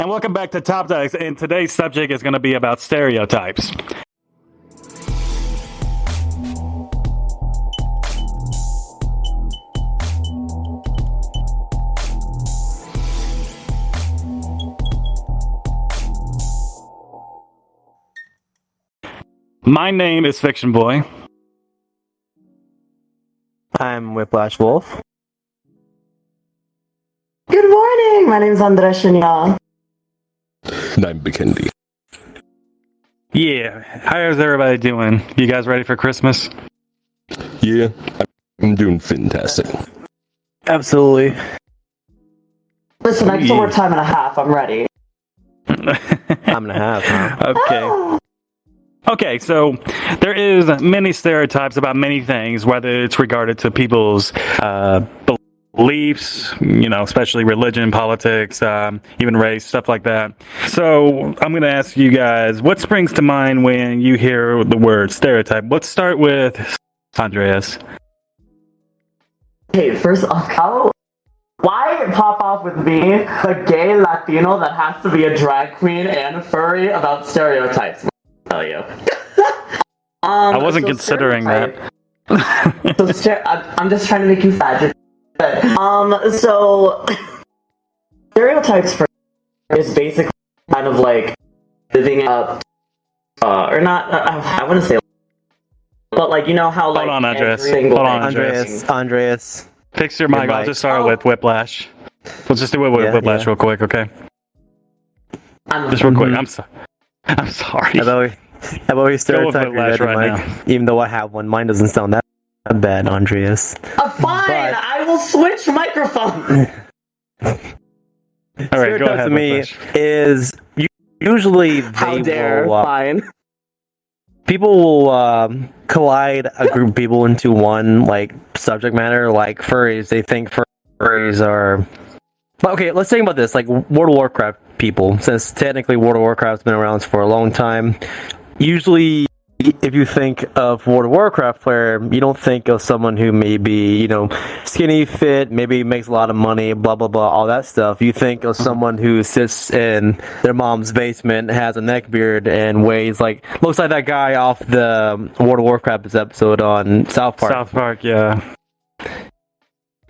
And welcome back to Top Dice, and today's subject is going to be about stereotypes. My name is Fiction Boy. I'm Whiplash Wolf. Good morning. My name is Andreshina. And I'm Bikendi. Yeah, how's everybody doing? You guys ready for Christmas? Yeah, I'm doing fantastic. Absolutely. Listen, I still work time and a half. I'm ready. Time and a half, huh? Okay. Okay, so there is many stereotypes about many things, whether it's regarded to people's beliefs, especially religion, politics, even race, stuff like that. So I'm going to ask you guys, what springs to mind when you hear the word stereotype? Let's start with Andreas. Okay, first off, why pop off with me, a gay Latino that has to be a drag queen and a furry about stereotypes? I'll tell you. I wasn't considering that. I'm just trying to make you fat. So stereotypes for is basically kind of like living up, or not. I wouldn't say, but like how like Hold on, Andreas. Andreas. Fix your mic. I'll just start with Whiplash. We'll just do it with Whiplash real quick, okay? Just real quick. I'm sorry. How about we stereotype your red mic? Even though I have one, mine doesn't sound that bad, Andreas. Fine, but I will switch microphones. All right, go ahead. To me is usually fine. People will collide a group of people into one like subject matter, like furries. They think furries are. But okay, let's think about this. Like World of Warcraft people, since technically World of Warcraft's been around for a long time. Usually, if you think of World of Warcraft player, you don't think of someone who may be, skinny, fit, maybe makes a lot of money, blah, blah, blah, all that stuff. You think of someone who sits in their mom's basement, has a neck beard, and looks like that guy off the World of Warcraft episode on South Park. South Park, yeah.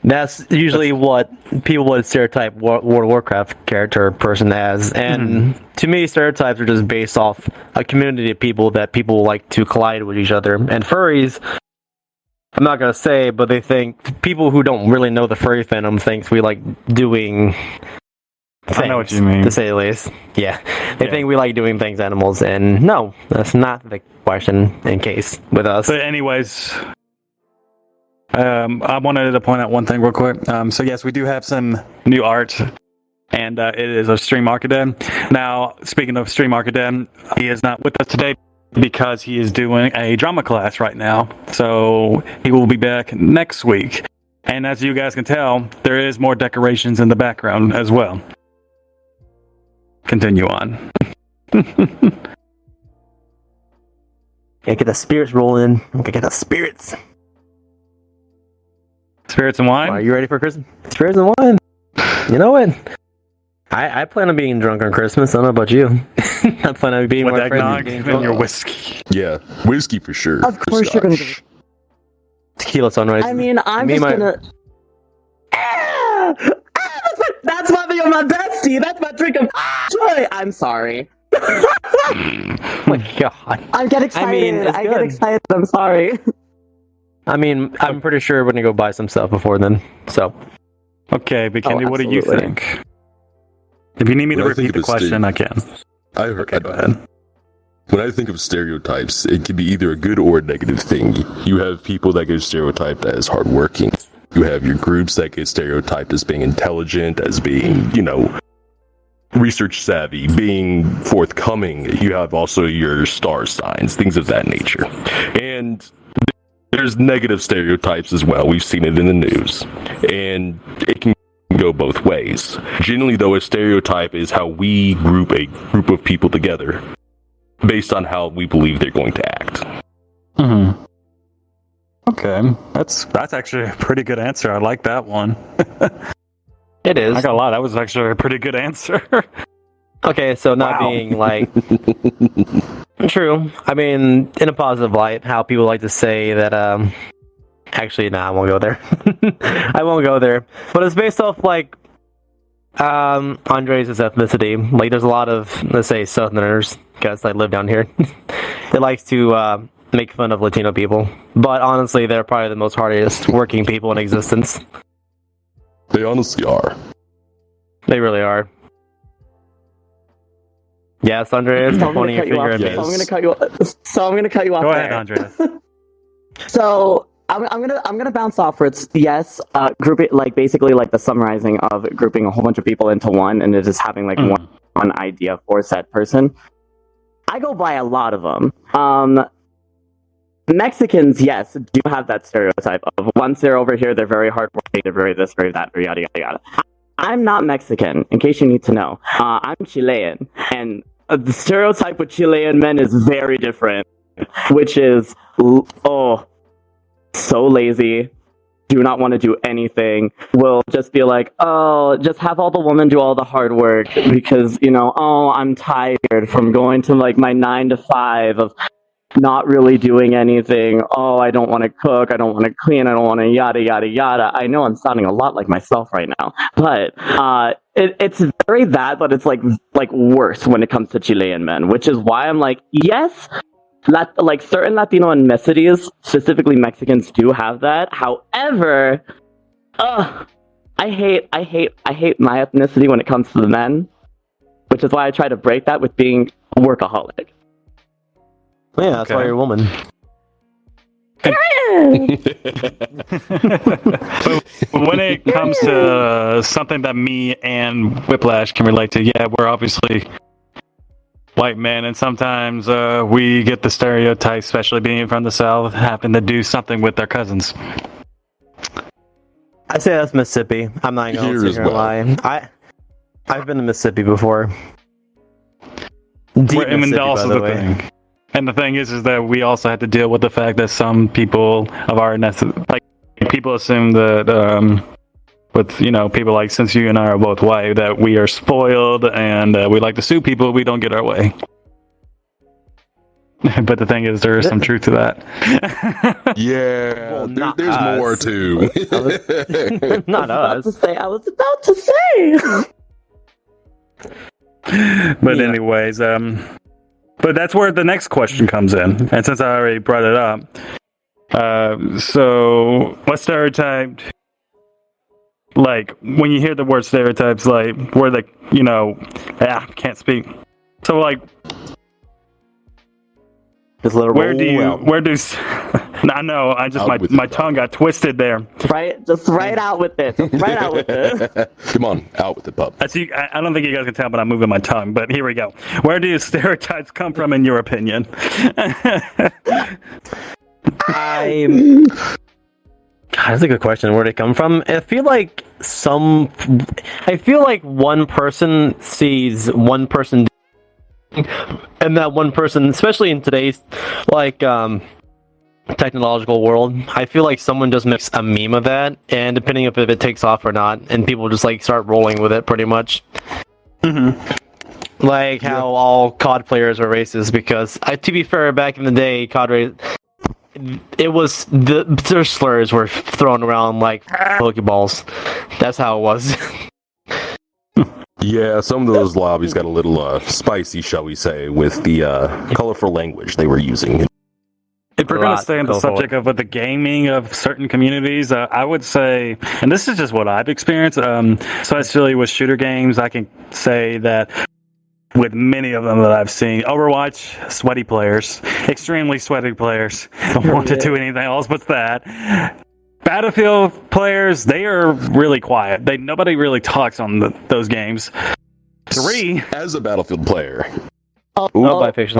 That's usually what people would stereotype World of Warcraft character person as. And to me, stereotypes are just based off a community of people that people like to collide with each other. And furries, I'm not going to say, but they think, people who don't really know the furry fandom thinks we like doing things, I know what you mean. to say the least. Yeah. They think we like doing things animals, and no, that's not the question in case with us. But anyways... I wanted to point out one thing real quick. So yes, we do have some new art, and it is of Stream Archidem. Now, speaking of Stream Archidem, he is not with us today because he is doing a drama class right now. So he will be back next week. And as you guys can tell, there is more decorations in the background as well. Continue on. Gotta get the spirits rolling. Gotta get the spirits. Spirits and wine? Are you ready for Christmas? Spirits and wine. You know what? I plan on being drunk on Christmas. I don't know about you. I plan on being with my eggnog friend. and your whiskey. Yeah, whiskey for sure. Of course you're gonna do. Tequila sunrise. I mean, I'm just gonna. That's my bestie. That's my drink of joy. I'm sorry. Oh my god. I get excited. I get excited. I'm sorry. I mean, I'm pretty sure we're gonna go buy some stuff before then. So. Okay, Bikendi, what do you think? If you need me to repeat the question, I can. Go ahead. When I think of stereotypes, it can be either a good or a negative thing. You have people that get stereotyped as hardworking. You have your groups that get stereotyped as being intelligent, as being, research savvy, being forthcoming. You have also your star signs, things of that nature. And there's negative stereotypes as well. We've seen it in the news. And it can go both ways. Generally, though, a stereotype is how we group a group of people together based on how we believe they're going to act. Okay, that's actually a pretty good answer. I like that one. It is. I got a lot. That was actually a pretty good answer. Okay, so not Wow. being like true. I mean, in a positive light, how people like to say that. Actually, no, I won't go there. I won't go there. But it's based off like Andres' ethnicity. Like, there's a lot of, let's say, Southerners, guys that live down here, that likes to make fun of Latino people. But honestly, they're probably the most hardest working people in existence. They honestly are. They really are. Yes, Andres, So I'm pointing your gonna cut you finger off. at me. So I'm gonna cut you off. Go there. ahead, Andreas. So I'm gonna bounce off where it's yes, grouping like basically like the summarizing of grouping a whole bunch of people into one and just having like one idea for said person. I go by a lot of them. Mexicans, yes, do have that stereotype of once they're over here, they're very hardworking, they're very this, very that, very yada yada yada. I'm not Mexican, in case you need to know. I'm Chilean, and the stereotype with Chilean men is very different, which is so lazy, do not want to do anything, will just be like, oh, just have all the women do all the hard work because, you know, oh, I'm tired from going to like my 9 to 5 of not really doing anything. Oh, I don't want to cook, I don't want to clean, I don't want to yada yada yada. I know I'm sounding a lot like myself right now, but it's very that, but it's like worse when it comes to Chilean men, which is why I'm like, yes, like certain Latino ethnicities, specifically Mexicans, do have that. However, I hate my ethnicity when it comes to the men, which is why I try to break that with being a workaholic. Yeah, that's why you're a woman. But when it comes to something that me and Whiplash can relate to, yeah, we're obviously white men, and sometimes we get the stereotype, especially being from the South, happen to do something with their cousins. I say that's Mississippi. I'm not going to sit here and lie. I've been to Mississippi before. Deep Mississippi, Also by the the way. thing. And the thing is that we also have to deal with the fact that some people of our like people assume that with people like, since you and I are both white, that we are spoiled and we like to sue people if we don't get our way. But the thing is, there is some truth to that. Yeah, Well, there's us. more too. Not us. I was about to say. But anyways, but that's where the next question comes in. And since I already brought it up, so what stereotype, like when you hear the word stereotypes, like where the, can't speak. So like, where do I know, I just, my tongue got twisted there. Just right out with it. Right out with it. Come on, out with it, pup. I don't think you guys can tell, but I'm moving my tongue. But here we go. Where do stereotypes come from, in your opinion? God, that's a good question. Where'd it come from? I feel like one person sees one person, and that one person, especially in today's technological world, I feel like someone just makes a meme of that, and depending if it takes off or not, and people just start rolling with it pretty much. Like how all COD players are racist, because to be fair, back in the day, COD it was their slurs were thrown around like Pokeballs. That's how it was. Yeah, some of those lobbies got a little spicy, shall we say, with the colorful language they were using. If we're going to stay on the subject of the gaming of certain communities, I would say, and this is just what I've experienced, especially with shooter games, I can say that with many of them that I've seen, Overwatch, sweaty players, extremely sweaty players, don't want to do anything else but that. Battlefield players, they are really quiet. Nobody really talks on those games. 3. As a Battlefield player. He's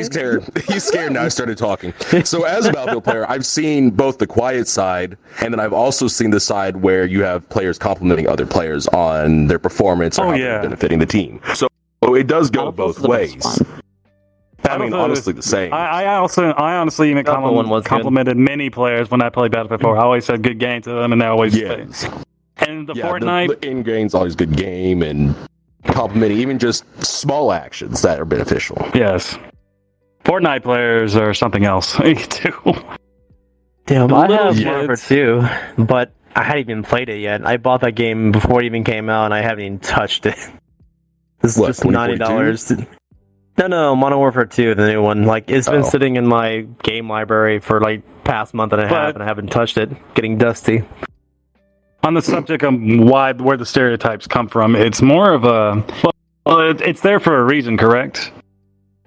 scared. He's scared now. I started talking. So as a Battlefield player, I've seen both the quiet side, and then I've also seen the side where you have players complimenting other players on their performance or how they're benefiting the team. So it does go both ways. I mean, honestly, the same. I honestly even complimented many players when I played Battlefield 4. I always said good game to them, and they always And the Fortnite the in-game's always good game, and complimenting even just small actions that are beneficial. Yes. Fortnite players are something else too. Damn, I have Little Modern Warfare kids. 2, but I hadn't even played it yet. I bought that game before it even came out, and I haven't even touched it. This is What, just 2042? $90. No, Modern Warfare 2, the new one. Like, it's been Oh. sitting in my game library for like past month and a half, But- and I haven't touched it. Getting dusty. On the subject of where the stereotypes come from, it's more of a it's there for a reason, correct?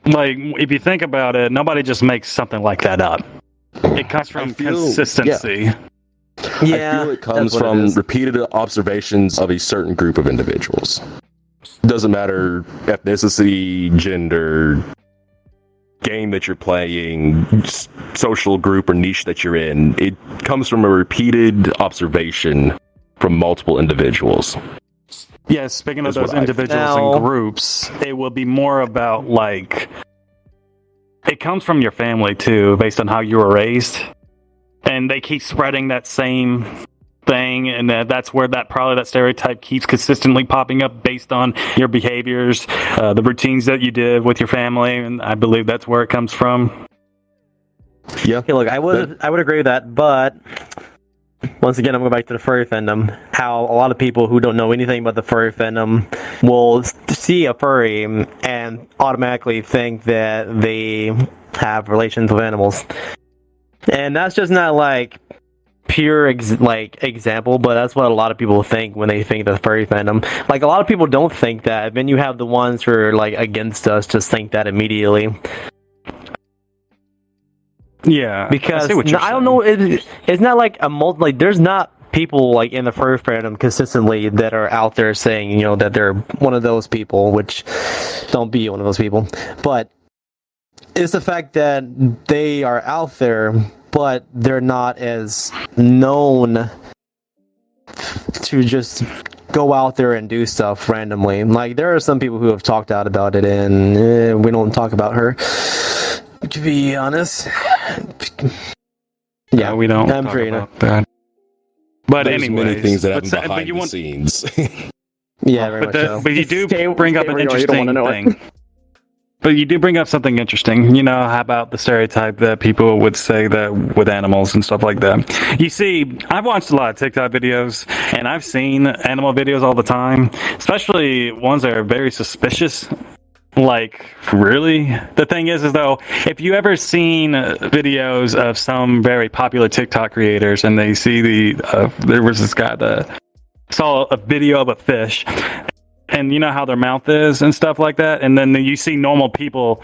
Like, if you think about it, nobody just makes something like that up. It comes from consistency. I feel it comes from repeated observations of a certain group of individuals. Doesn't matter ethnicity, gender, game that you're playing, social group or niche that you're in. It comes from a repeated observation from multiple individuals. Yeah, speaking of That's those what I individuals feel. and groups, it will be more about like it comes from your family too, based on how you were raised, and they keep spreading that same thing, and that's where that stereotype keeps consistently popping up based on your behaviors, the routines that you did with your family, and I believe that's where it comes from. Yeah. Okay, look, I would agree with that, but once again, I'm going back to the furry fandom. How a lot of people who don't know anything about the furry fandom will see a furry and automatically think that they have relations with animals, and that's just not like pure example, but that's what a lot of people think when they think of the furry fandom. Like, a lot of people don't think that. Then you have the ones who are like against us just think that immediately. Yeah, Because I see what you're I don't saying. know, it's not like there's not people like in the furry fandom consistently that are out there saying, you know, that they're one of those people, which don't be one of those people. But it's the fact that they are out there, but they're not as known to just go out there and do stuff randomly. Like, there are some people who have talked out about it, and we don't talk about her, to be honest. Yeah, we don't I'm talk sure you know. about that. But There's anyways, many things that happen but behind you the want, scenes. Yeah, very much but, so. but you do Stay- bring up stay an where you are, you don't interesting wanna know it. thing. But you do bring up something interesting. You know, how about the stereotype that people would say that with animals and stuff like that. You see, I've watched a lot of TikTok videos, and I've seen animal videos all the time, especially ones that are very suspicious. Like, really? The thing is though, if you ever seen videos of some very popular TikTok creators, and they see there was this guy that saw a video of a fish, and you know how their mouth is and stuff like that, and then you see normal people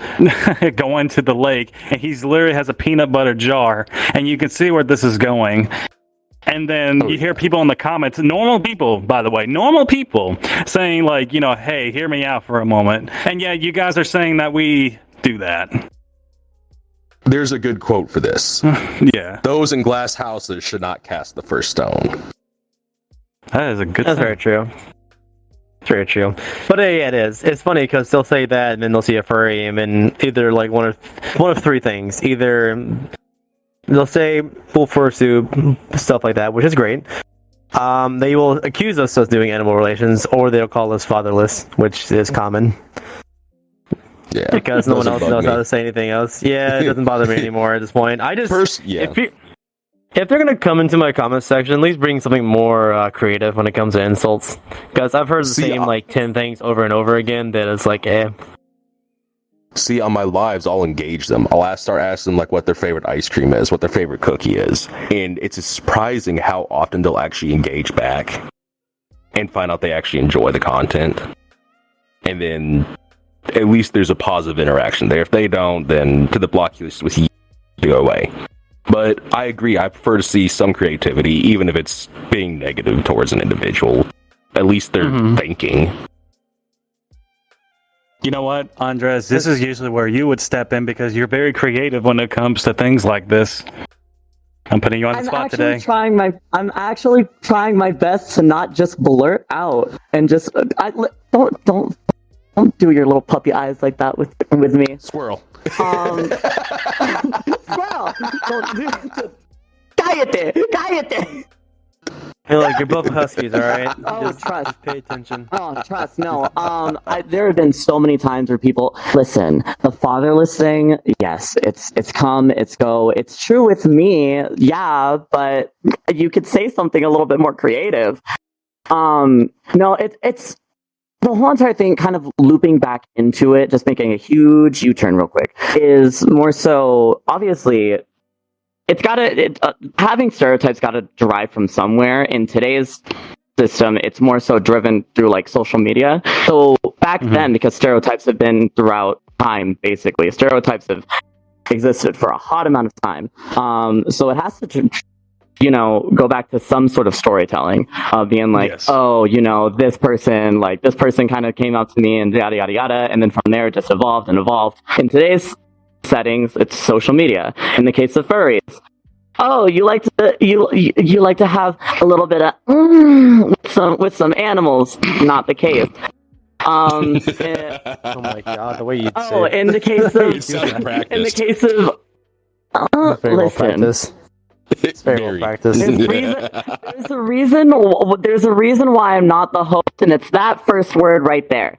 go into the lake, and he's literally has a peanut butter jar, and you can see where this is going. And then you hear people in the comments, normal people, by the way, normal people, saying like, you know, hey, hear me out for a moment. And yeah, you guys are saying that we do that. There's a good quote for this. Yeah, Those in glass houses should not cast the first stone. that is a good That's thing. very true. It's very true. But yeah, it is. It's funny because they'll say that, and then they'll see a furry, and then either like one of three things. Either they'll say full fursuit, stuff like that, which is great. They will accuse us of doing animal relations, or they'll call us fatherless, which is common Yeah. because no one Doesn't else bug knows me. how to say anything else. Yeah, it doesn't bother me anymore at this point. I just Yeah. if they're gonna come into my comment section, at least bring something more creative when it comes to insults. Because I've heard the See, same like 10 things over and over again that it's like, See, on my lives, I'll engage them. Start asking them like what their favorite ice cream is, what their favorite cookie is, and it's surprising how often they'll actually engage back and find out they actually enjoy the content. And then at least there's a positive interaction there. If they don't, then to the block list with you to go away. But I agree. I prefer to see some creativity, even if it's being negative towards an individual. At least they're thinking. You know what, Andres? This is usually where you would step in because you're very creative when it comes to things like this. I'm putting you on the spot today. I'm actually trying my best to not just blurt out and just don't do your little puppy eyes like that with me. Squirrel. Squirrel, don't do. Cállate. Hey, look, you're both huskies, all right? Oh, trust. Just pay attention. Oh, trust. No. There have been so many times where people listen. The fatherless thing, yes, it's come, it's go. It's true with me, yeah, but you could say something a little bit more creative. No, it's the whole entire thing. Kind of looping back into it, just making a huge U-turn real quick. Is more so obviously. Having stereotypes got to derive from somewhere. In today's system, it's more so driven through like social media. So back then, because stereotypes have been throughout time, basically, stereotypes have existed for a hot amount of time. So it has to, go back to some sort of storytelling of being like, Yes. oh, this person kind of came up to me and yada yada yada, and then from there it just evolved and evolved. In today's settings, it's social media. In the case of furries, oh, you like to have a little bit of with some animals. Not the case. Oh my god, the way you say it. In the case of It sounded practiced. in the case of Very well listen, practiced. It's very well practiced. there's a reason why I'm not the host, and it's that first word right there.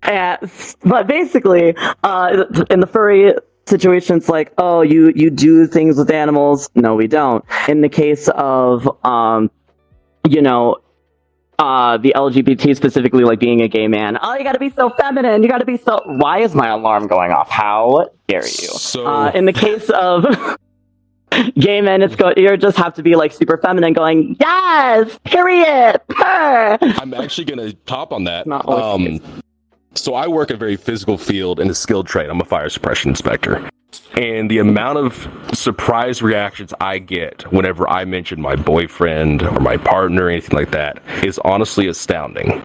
But basically, in the furry situation, it's like, oh, you do things with animals. No, we don't. In the case of, the LGBT, specifically, like being a gay man, oh, you gotta be so feminine. You gotta be so. Why is my alarm going off? How dare you? So In the case of gay men, you just have to be like super feminine, going, yes, period, purr. I'm actually gonna top on that. Not always the case. So I work a very physical field in a skilled trade. I'm a fire suppression inspector. And the amount of surprise reactions I get whenever I mention my boyfriend or my partner or anything like that is honestly astounding.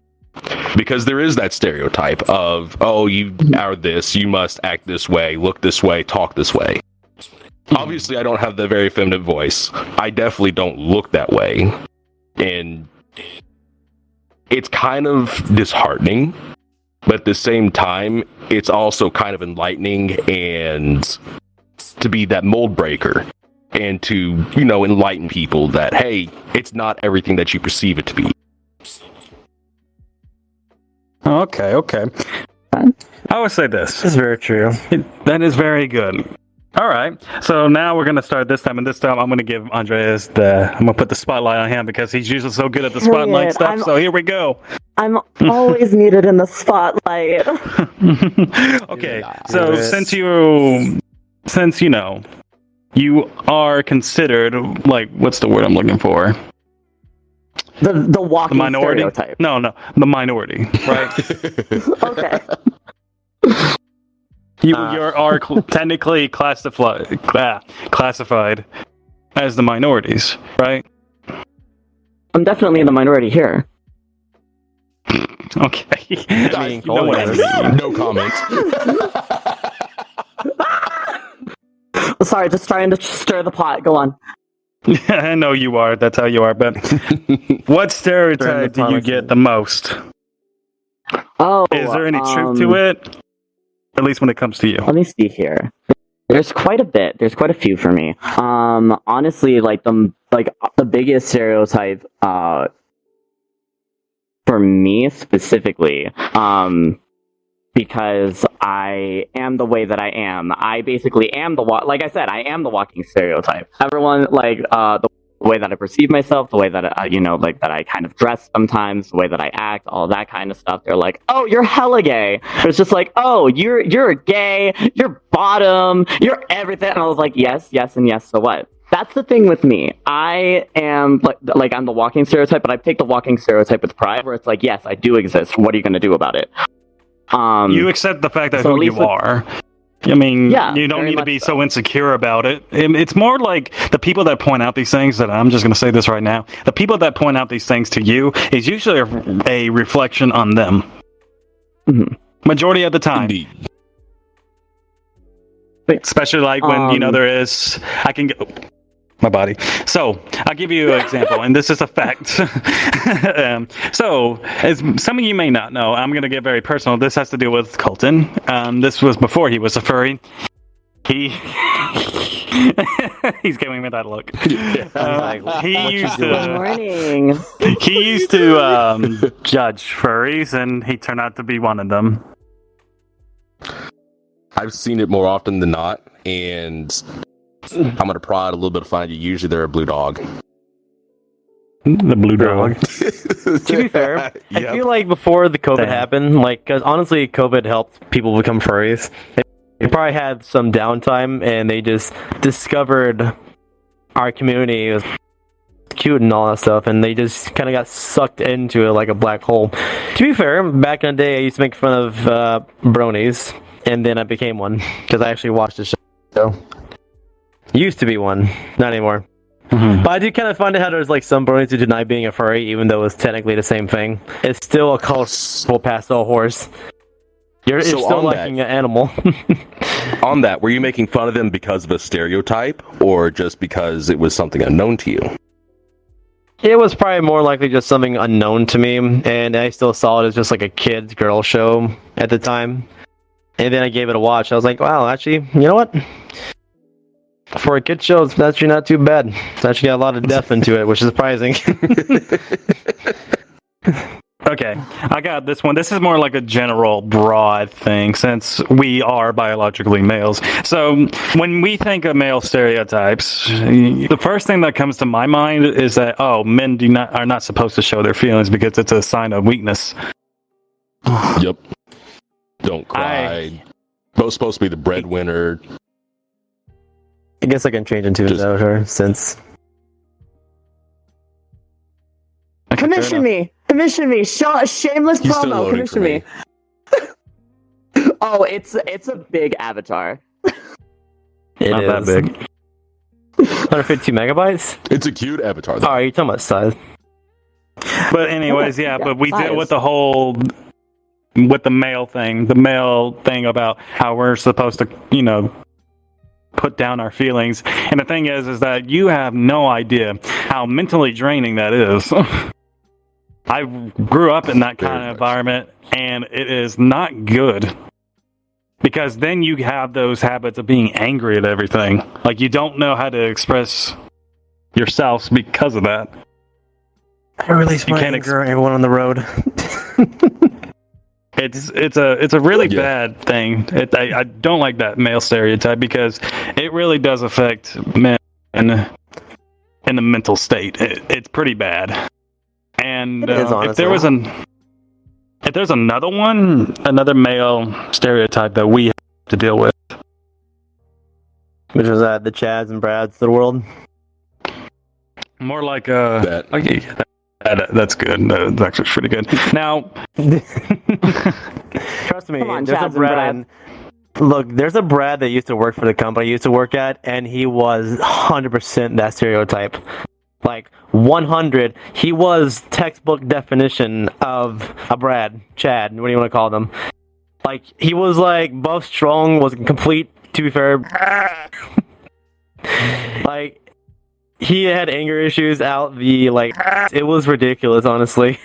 Because there is that stereotype of, oh, you are this, you must act this way, look this way, talk this way. Obviously, I don't have the very feminine voice. I definitely don't look that way. And it's kind of disheartening. But at the same time, it's also kind of enlightening and to be that mold breaker and to, enlighten people that, hey, it's not everything that you perceive it to be. Okay. I would say this. This is very true. That is very good. All right. So now we're going to start this time. And this time I'm going to give Andreas I'm going to put the spotlight on him because he's usually so good at the spotlight stuff. So here we go. I'm always needed in the spotlight. Okay. So since you are considered, like, what's the word I'm looking for? The walking The minority? stereotype. No, the minority, right? Okay. You are technically classified as the minorities, right? I'm definitely in the minority here. Okay. I mean, You know what I mean. No comment. Sorry, just trying to stir the pot. Go on. I know you are. That's how you are. But what stereotype do you get the most? Oh, Is there any truth to it? At least when it comes to you. Let me see here. There's quite a bit. There's quite a few for me. Honestly, the biggest stereotype for me specifically, because I am the way that I am. I basically am like I said, I am the walking stereotype. Everyone, the way that I perceive myself, the way that that I kind of dress sometimes, the way that I act, all that kind of stuff. They're like, "Oh, you're hella gay." It's just like, "Oh, you're gay. You're bottom. You're everything." And I was like, "Yes, and yes. So what?" That's the thing with me. I am like I'm the walking stereotype, but I take the walking stereotype with pride. Where it's like, yes, I do exist. What are you going to do about it? You accept the fact that so who you are. I mean, you don't need to be so insecure about it. It's more like the people that point out these things, that I'm just going to say this right now. The people that point out these things to you is usually a reflection on them. Mm-hmm. Majority of the time. Indeed. Especially like when, there is... I can get... my body. So, I'll give you an example, and this is a fact. So, as some of you may not know, I'm going to get very personal. This has to do with Colton. This was before he was a furry. He's giving me that look. Like, He used Good to morning. judge furries, and he turned out to be one of them. I've seen it more often than not, and I'm gonna prod a little bit to find you. Usually they're a blue dog. The blue dog. To be fair, Yep. I feel like before the COVID Damn. happened, like, because honestly, COVID helped people become furries. They probably had some downtime, and they just discovered our community was cute and all that stuff, and they just kind of got sucked into it like a black hole. To be fair, back in the day, I used to make fun of bronies, and then I became one because I actually watched the show. Used to be one, not anymore. But I do kind of find it how there's like some bronies who deny being a furry, even though it's technically the same thing. It's still a colorful pastel horse. You're So still on liking an animal. On that, were you making fun of them because of a stereotype, or just because it was something unknown to you? It was probably more likely just something unknown to me, and I still saw it as just like a kid's girl show at the time. And then I gave it a watch. I was like, wow, actually, you know what? For a kid show, it's actually not too bad. It's actually got a lot of depth into it, which is surprising. Okay, I got this one. This is more like a general, broad thing, since we are biologically males. So when we think of male stereotypes, the first thing that comes to my mind is that men are not supposed to show their feelings because it's a sign of weakness. Yep. Don't cry. Both supposed to be the breadwinner. I guess I can change into it, though, her, since... Commission me. Shameless He's still promo. loading for Commission me. Oh, it's a big avatar. It Not that is. big. 152 megabytes? It's a cute avatar, though. Oh, you're talking about size. But anyways, yeah, but we size. deal with with the male thing about how we're supposed to, put down our feelings. And the thing is that you have no idea how mentally draining that is. I grew up in that kind of environment, and it is not good. Because then you have those habits of being angry at everything. Like, you don't know how to express yourself because of that. I release You my can't anger at everyone on the road. It's a really bad thing. I don't like that male stereotype because it really does affect men in the mental state. It's pretty bad. And It is, if there's another male stereotype that we have to deal with, Which was the Chads and Brads of the world. more like That. that's good. That's actually pretty good. Now, Trust me, Come on, there's Chads a and Brad. Look, there's a Brad that used to work for the company I used to work at, and he was 100% that stereotype. Like 100, he was textbook definition of a Brad, Chad, what do you want to call them? Like, he was like buff, strong, was complete, to be fair. Like, he had anger issues out the, like, it was ridiculous, honestly.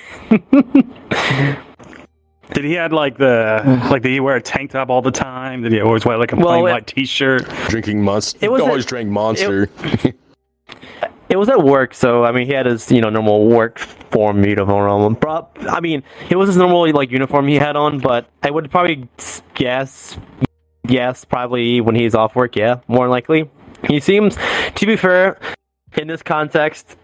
did he had did he wear a tank top all the time? Did he always wear like a plain white t-shirt? Drinking Monster. It was Always drank Monster. It was at work, so I mean, he had his normal work form uniform on. I mean, it was his normal like uniform he had on, but I would probably guess, yes, probably when he's off work, yeah, more than likely. He seems, to be fair, in this context,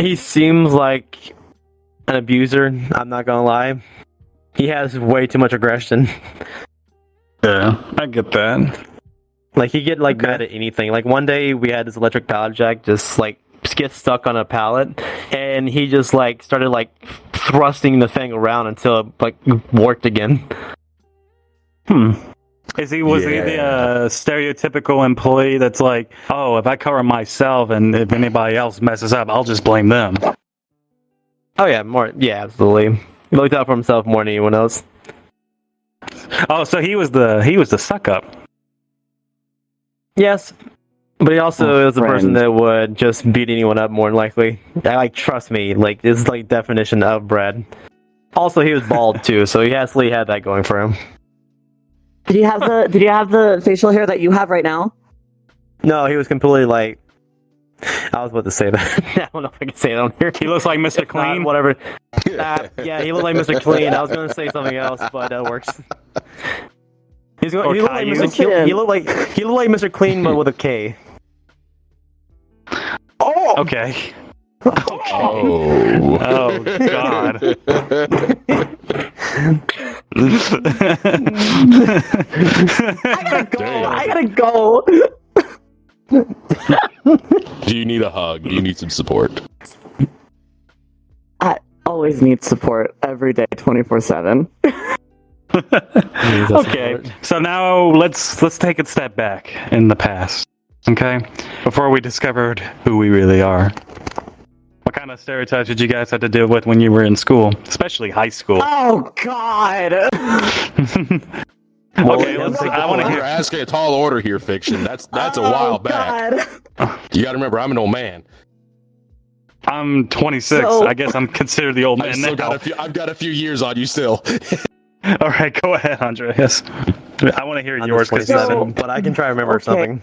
he seems like an abuser. I'm not gonna lie. He has way too much aggression. Yeah, I get that. Like, he get mad at anything. Like, one day we had this electric pallet jack just get stuck on a pallet, and he just started thrusting the thing around until it worked again. Was he the stereotypical employee that's like, oh, if I cover myself and if anybody else messes up, I'll just blame them? Oh yeah, absolutely. He looked out for himself more than anyone else. Oh, so he was the suck up. Yes, but he also is the person friend. that would just beat anyone up more than likely. Trust me, this is definition of Brad. Also, he was bald too, so he actually had that going for him. Did he have the facial hair that you have right now? No, he was completely like. I was about to say that. I don't know if I can say it on here. He looks like Mr. If not, Clean. whatever. Yeah, he looked like Mr. Clean. I was going to say something else, but that works. He looked like Mr. Clean. He looked like Mr. Clean, but with a K. Oh, Okay. Oh. Oh God. I gotta go. Do you need a hug? Do you need some support? I always need support every day, 24/7. Okay, so now let's take a step back in the past, okay? Before we discovered who we really are. What kind of stereotypes did you guys have to deal with when you were in school, especially high school? Oh God. Okay, I want to You're hear. asking a tall order here, Fiction. That's a while back. God. You got to remember, I'm an old man. I'm 26. So- I guess I'm considered the old I've man still now. I've got a few years on you still. All right, go ahead, Andreas. I want to hear I'm yours just because 27, but I can try to remember something.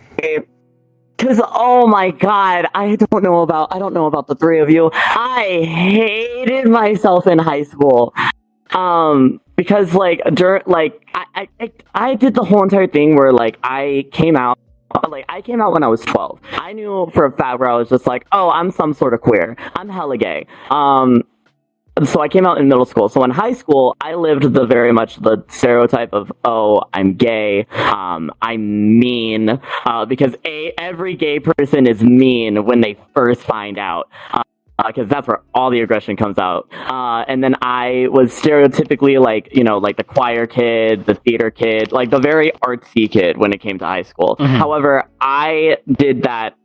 Because oh my God, I don't know about the three of you. I hated myself in high school. Because like I did the whole entire thing where like I came out when I was 12. I knew for a fact where I was just like, oh, I'm some sort of queer. I'm hella gay. So I came out in middle school. So in high school, I lived very much the stereotype of, oh, I'm gay, I'm mean, because every gay person is mean when they first find out. Because that's where all the aggression comes out. And then I was stereotypically like the choir kid, the theater kid, like the very artsy kid when it came to high school. Mhm. However, I did that,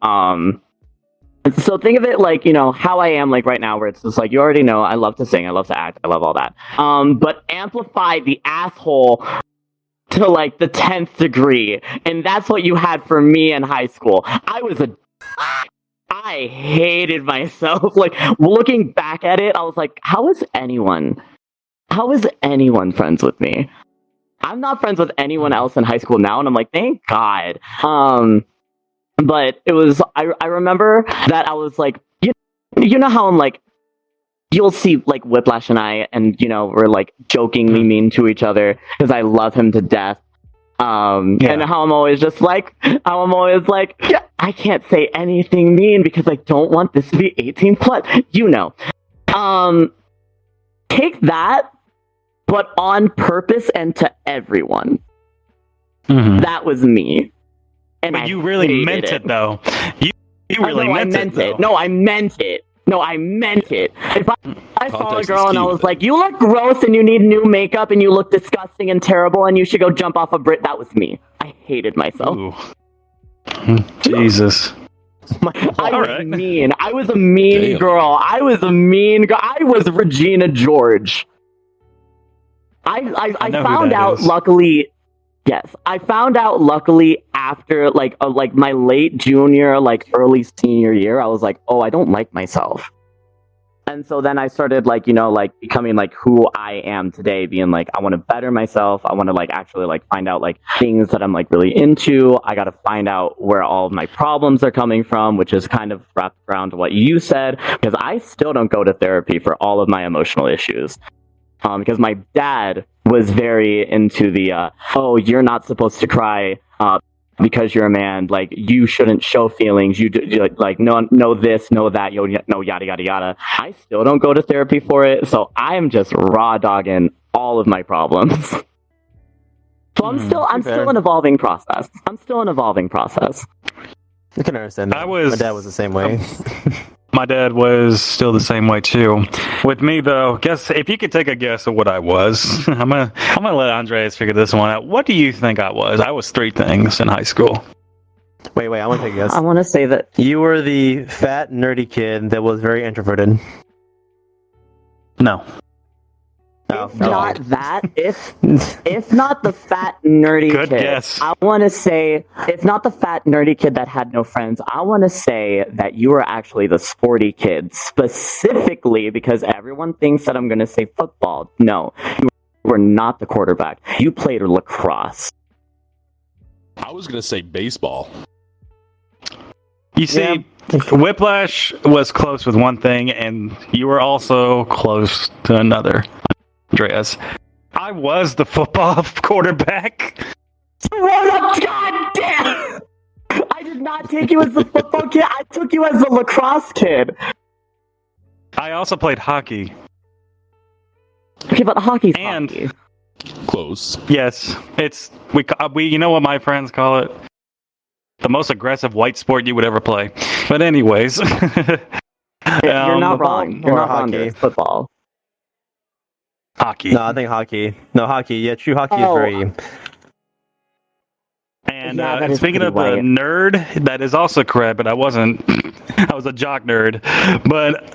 so think of it like, how I am like right now, where it's just like, you already know, I love to sing, I love to act, I love all that. But amplify the asshole to like the 10th degree. And that's what you had for me in high school. I hated myself. Like, looking back at it, I was like, how is anyone friends with me? I'm not friends with anyone else in high school now, and I'm like, thank God. But it was, I remember that I was like, you know how I'm like, you'll see like Whiplash and I, and we're like jokingly mean to each other because I love him to death. And how I'm always like, yeah, I can't say anything mean because I don't want this to be 18 plus, take that, but on purpose and to everyone. Mhm. That was me. And But I you really hated meant it, though. You really meant it, though. No, I meant it. No, I meant it. If I saw a Context girl is and I key was with like, you look gross and you need new makeup and you look disgusting and terrible and you should go jump off a bridge, that was me. I hated myself. Ooh. Jesus. I All was right. mean. I was a mean Damn. girl. I was Regina George. I know who found that out is. luckily. Yes, I found out luckily after like my late junior, like early senior year. I was like, oh, I don't like myself. And so then I started becoming like who I am today, being like, I want to better myself. I want to like actually like find out like things that I'm like really into. I got to find out where all of my problems are coming from, which is kind of wrapped around what you said, because I still don't go to therapy for all of my emotional issues. Because my dad was very into the, oh, you're not supposed to cry because you're a man. Like, you shouldn't show feelings. You do, like, know this, know that, no, yada, yada, yada. I still don't go to therapy for it, so I'm just raw dogging all of my problems. So I'm still an evolving process. I can understand that. My dad was the same way. My dad was still the same way too. With me though, guess if you could take a guess of what I was, I'm gonna let Andreas figure this one out. What do you think I was? I was 3 things in high school. Wait, I want to take a guess. I want to say that You were the fat, nerdy kid that was very introverted. No. Oh, if not the fat nerdy Good kid, guess. I want to say, if not the fat nerdy kid that had no friends, I want to say that you were actually the sporty kid, specifically because everyone thinks that I'm going to say football. No, you were not the quarterback. You played lacrosse. I was gonna say baseball. You see, Whiplash was close with one thing, and you were also close to another, Andreas. I was the football quarterback. God damn! I did not take you as the football kid. I took you as the lacrosse kid. I also played hockey. Okay, but hockey's And- hockey. Close. Yes, it's we. You know what my friends call it? The most aggressive white sport you would ever play. But anyways, You're not wrong. You're or not wrong. hockey. There's football. hockey. No, I think hockey. No, hockey. Yeah, true hockey is Oh. very... And, Yeah, that and is speaking pretty of the white. nerd, that is also correct, but I wasn't. I was a jock nerd. But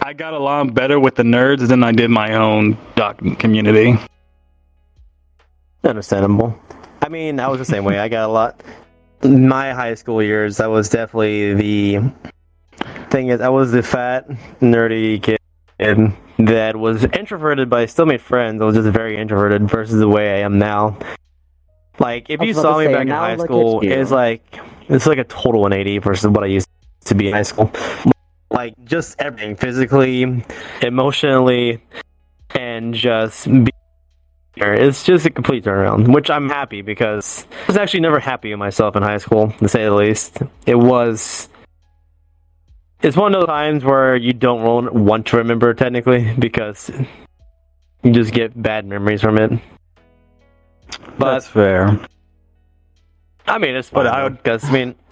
I got along better with the nerds than I did my own jock community. Understandable. I mean, I was the same way. I got a lot. My high school years, I was definitely the thing is, I was the fat, nerdy kid that was introverted, but I still made friends. I was just very introverted versus the way I am now. Like, if I you was about saw to me say, back in now high look school, at you. it's like a total 180 versus what I used to be in high school. Like, just everything, physically, emotionally, and just it's just a complete turnaround, which I'm happy because I was actually never happy with myself in high school, to say the least. It's one of those times where you don't want to remember technically because you just get bad memories from it. But That's fair. I mean, it's fun. But I would- because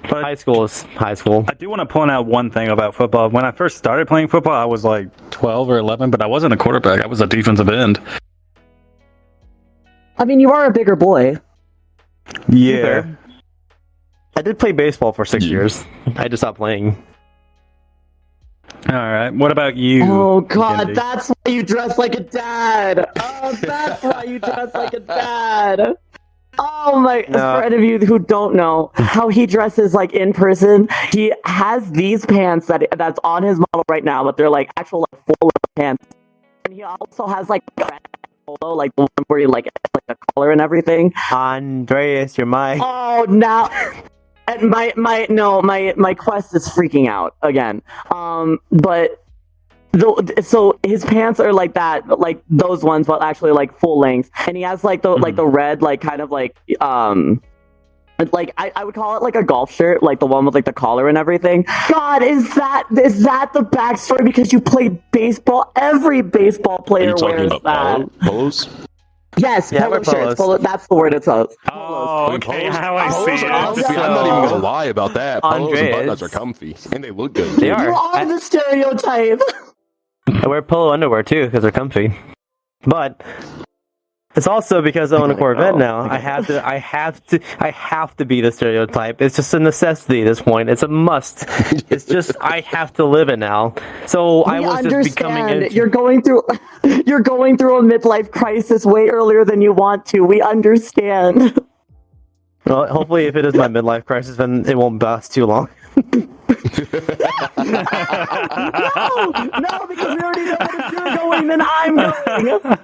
high school is high school. I do want to point out one thing about football. When I first started playing football, I was like 12 or 11, but I wasn't a quarterback. I was a defensive end. I mean, you are a bigger boy. Yeah. I did play baseball for 6 Yeah. years. I just stopped playing. All right. What about you? Oh God, Bikendi? that's why you dress like a dad. Oh, that's why you dress like a dad. Oh my! No. For any of you who don't know how he dresses like in person, he has these pants that's on his model right now, but they're like actual like full pants, and he also has like a red polo, like the one where you like the collar and everything. Andreas, you're my... Oh, now. And my quest is freaking out again. But so his pants are like that, like those ones, but actually like full length. And he has like the like the red, like kind of like like I would call it like a golf shirt, like the one with like the collar and everything. God, is that the backstory? Because you played baseball. Every baseball Are player you talking wears about that. polos? Yes, Yeah, I polo wear shirts. polos. Polo, that's the word it says. Oh, okay. Polos- Now I polos see are it. comfy. I'm not even gonna lie about that. Polos and Andreas. button-ups are comfy, and they look good. They too. are. You are the stereotype. I wear polo underwear too because they're comfy. But it's also because I own a gotta Corvette go. now. I have to be the stereotype. It's just a necessity at this point. It's a must. It's just I have to live it now. So I We was just becoming understand. You're going through a midlife crisis way earlier than you want to. We understand. Well, hopefully, if it is my midlife crisis, then it won't last too long. No, because we already know that if you're going, then I'm going.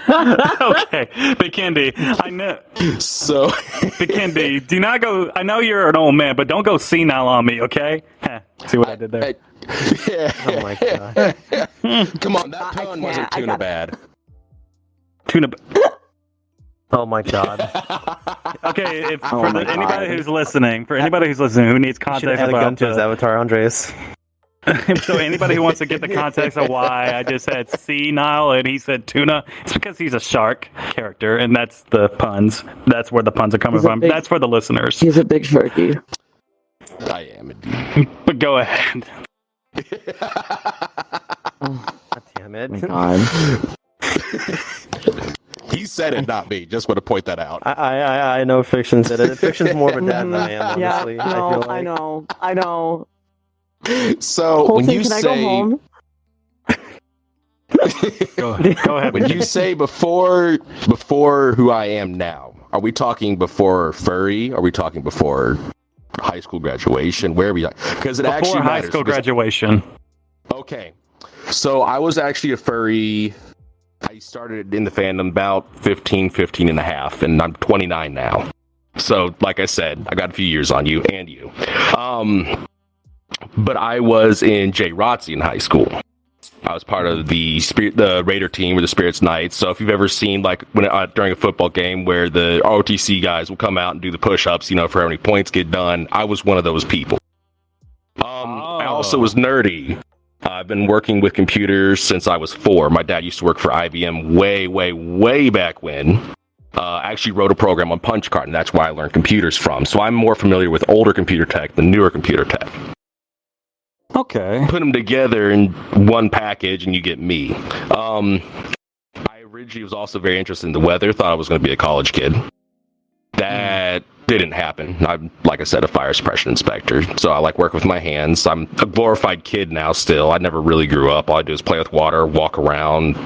Okay, Bikendi, I know. So, Bikendi, do not go. I know you're an old man, but don't go senile on me, okay? Heh, see what I did there? Oh my god! come on, that pun wasn't I tuna got- bad. Tuna. Oh my god! Okay, Oh my anybody God. who's listening, who needs You should context add a gun about to his avatar, Andreas. so anybody who wants to get the context of why I just said senile and he said tuna, it's because he's a shark character, and that's the puns. That's where the puns are coming He's a from. big- That's for the listeners. He's a big sharky. I am indeed. But go ahead. God damn it! God. He said it, not me. Just want to point that out. I know fiction said it. Fiction's more of a dad than I am, Yeah, honestly. no, I feel like. I know. So Colton, when you can I go say home? Go ahead. when you say before who I am now, are we talking before furry? Are we talking before high school graduation? Where are we? Because it Before actually high matters. school because- graduation. Okay, so I was actually a furry. I started in the fandom about 15 and a half, and I'm 29 now. So, like I said, I got a few years on you and you. But I was in JROTC in high school. I was part of the Raider team or the Spirits Knights. So if you've ever seen like when during a football game where the ROTC guys will come out and do the push-ups, for how many points get done, I was one of those people. I also was nerdy. I've been working with computers since I was 4. My dad used to work for IBM way back when. I actually wrote a program on punch card, and that's where I learned computers from. So I'm more familiar with older computer tech than newer computer tech. Okay. Put them together in one package and you get me. I originally was also very interested in the weather, thought I was going to be a college kid. That didn't happen. I'm, like I said, a fire suppression inspector, so I like working with my hands. I'm a glorified kid now still. I never really grew up. All I do is play with water, walk around,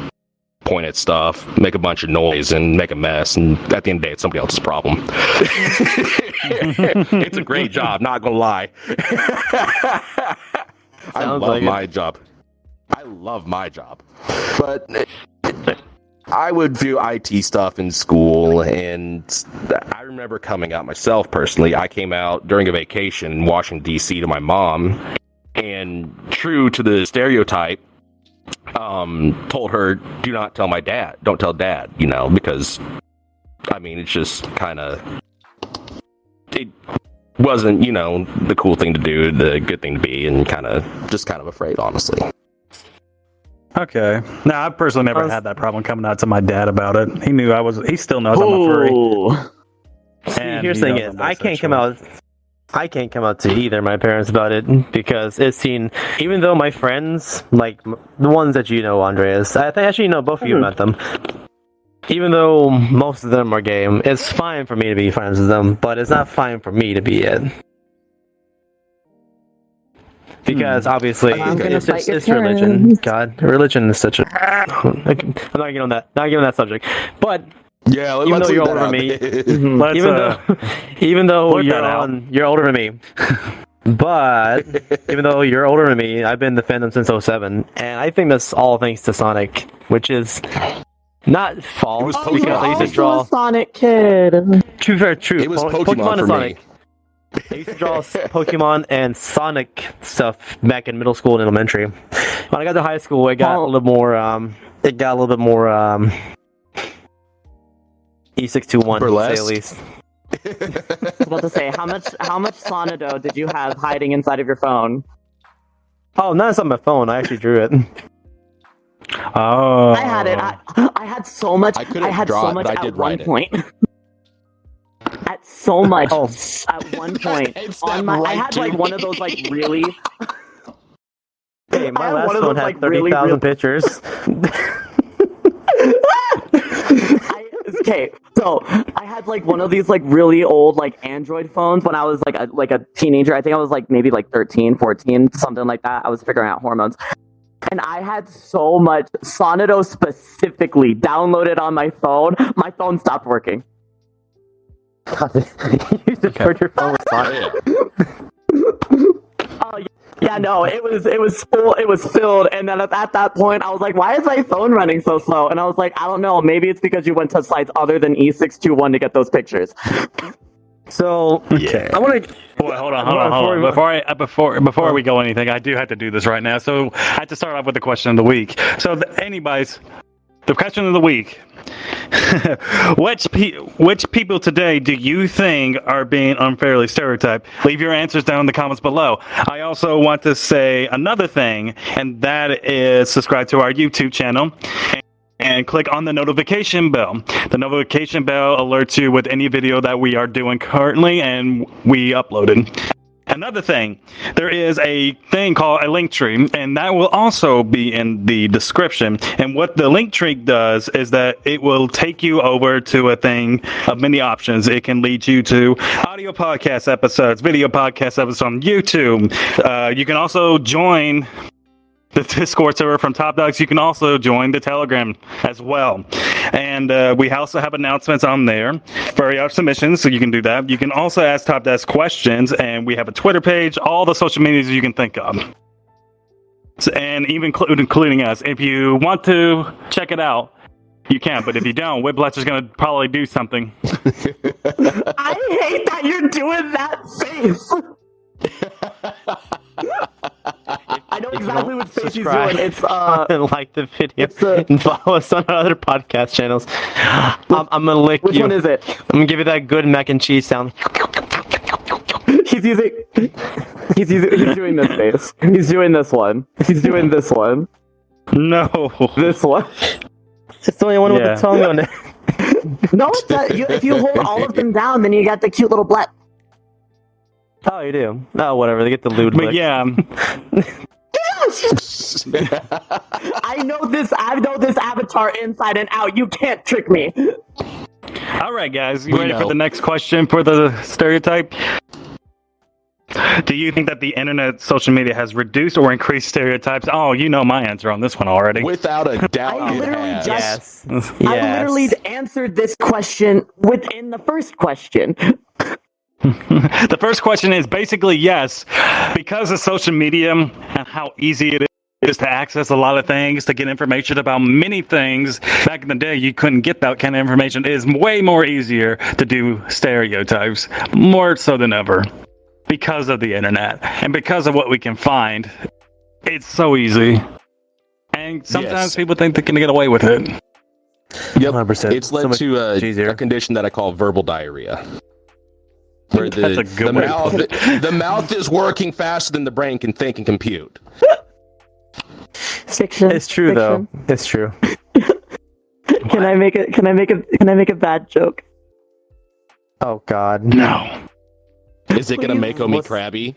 point at stuff, make a bunch of noise, and make a mess, and at the end of the day, it's somebody else's problem. It's a great job, not gonna lie. I love my job. I love my job. But I would do IT stuff in school, and I remember coming out myself personally. I came out during a vacation in Washington, D.C. to my mom, and true to the stereotype, told her, do not tell my dad. Don't tell dad, because, it's just kind of... It wasn't, the cool thing to do, the good thing to be, and kind of afraid, honestly. Okay. Now, I personally never had that problem coming out to my dad about it. He still knows I'm a furry. See, here's the thing is, I can't come out to either my parents about it because it's seen, even though my friends, like the ones that Andreas, I think actually both of you met them. Even though most of them are gay, it's fine for me to be friends with them, but it's not fine for me to be it. Because obviously, it's religion. God, religion is such a... I'm not getting on that subject. But yeah, even though you're older than me, even though you're older than me, but even though you're older than me, I've been in the fandom since 2007, and I think that's all thanks to Sonic, which is not false because I used to draw a Sonic kid. True. It was Pokemon and Sonic. I used to draw Pokemon and Sonic stuff back in middle school and elementary. When I got to high school, it got a little more. It got a little bit more E621, to say at least. I was about to say, how much Sonido did you have hiding inside of your phone? Oh, not inside my phone. I actually drew it. Oh, I had it. I had so much. I had so much at one point. At so much at one point I had like one of those like really. Hey, my last phone had 30,000 pictures. Okay, so I had like one of these like really old like Android phones when I was like a teenager. I think I was like maybe like 13, 14, something like that. I was figuring out hormones. And I had so much Sonido specifically downloaded on my phone. My phone stopped working. You used to charge your phone with Sonic. Oh yeah, no, it was full. It was filled, and then at that point, I was like, "Why is my phone running so slow?" And I was like, "I don't know. Maybe it's because you went to sites other than E621 to get those pictures." So okay. I want to. Boy, hold on. Before we go anything, I do have to do this right now. So I have to start off with the question of the week. So the question of the week: which people today do you think are being unfairly stereotyped? Leave your answers down in the comments below. I also want to say another thing, and that is subscribe to our YouTube channel. And click on the notification bell. The notification bell alerts you with any video that we are doing currently and we uploaded. Another thing, there is a thing called a link tree, and that will also be in the description. And what the link tree does is that it will take you over to a thing of many options. It can lead you to audio podcast episodes, video podcast episodes on YouTube. You can also join the Discord server from Top Dogs. You can also join the Telegram as well. And we also have announcements on there for your submissions, so you can do that. You can also ask Top Dogs questions, and we have a Twitter page, all the social medias you can think of. And even including us. If you want to check it out, You can, but if you don't, Whiplash is going to probably do something. I hate that you're doing that face. I know exactly what face he's doing. It's like the video it's a- and follow us on our other podcast channels. I'm gonna lick which you. one is it? I'm gonna give you that good mac and cheese sound. He's doing this face. He's doing this one. He's doing this one. No. This one. It's the only one with Yeah. the tongue on it. No, it's not. If you hold all of them down, then you got the cute little blep. Oh, you do. Oh, whatever. They get the lewd But lick. yeah, I know this avatar inside and out. You can't trick me. all right, guys, you We ready know. for the next question for the stereotype? Do you think that the internet, social media has reduced or increased stereotypes? Oh, you know my answer on this one already. Without a doubt, I it literally has. just- Yes. I literally answered this question within the first question. The first question is basically yes, because of social media and how easy it is to access a lot of things, to get information about many things. Back in the day, you couldn't get that kind of information. It is way more easier to do stereotypes, more so than ever, because of the internet and because of what we can find. It's so easy. And sometimes Yes. people think they can get away with it. Yep. 100%. It's led So much to easier. a condition that I call verbal diarrhea. Where That's a good way to mouth, put the mouth is working faster than the brain can think and compute. Fiction. It's true though. It's true. Can I make a bad joke? Oh God. No. Is it gonna Please, make Omi let's- crabby?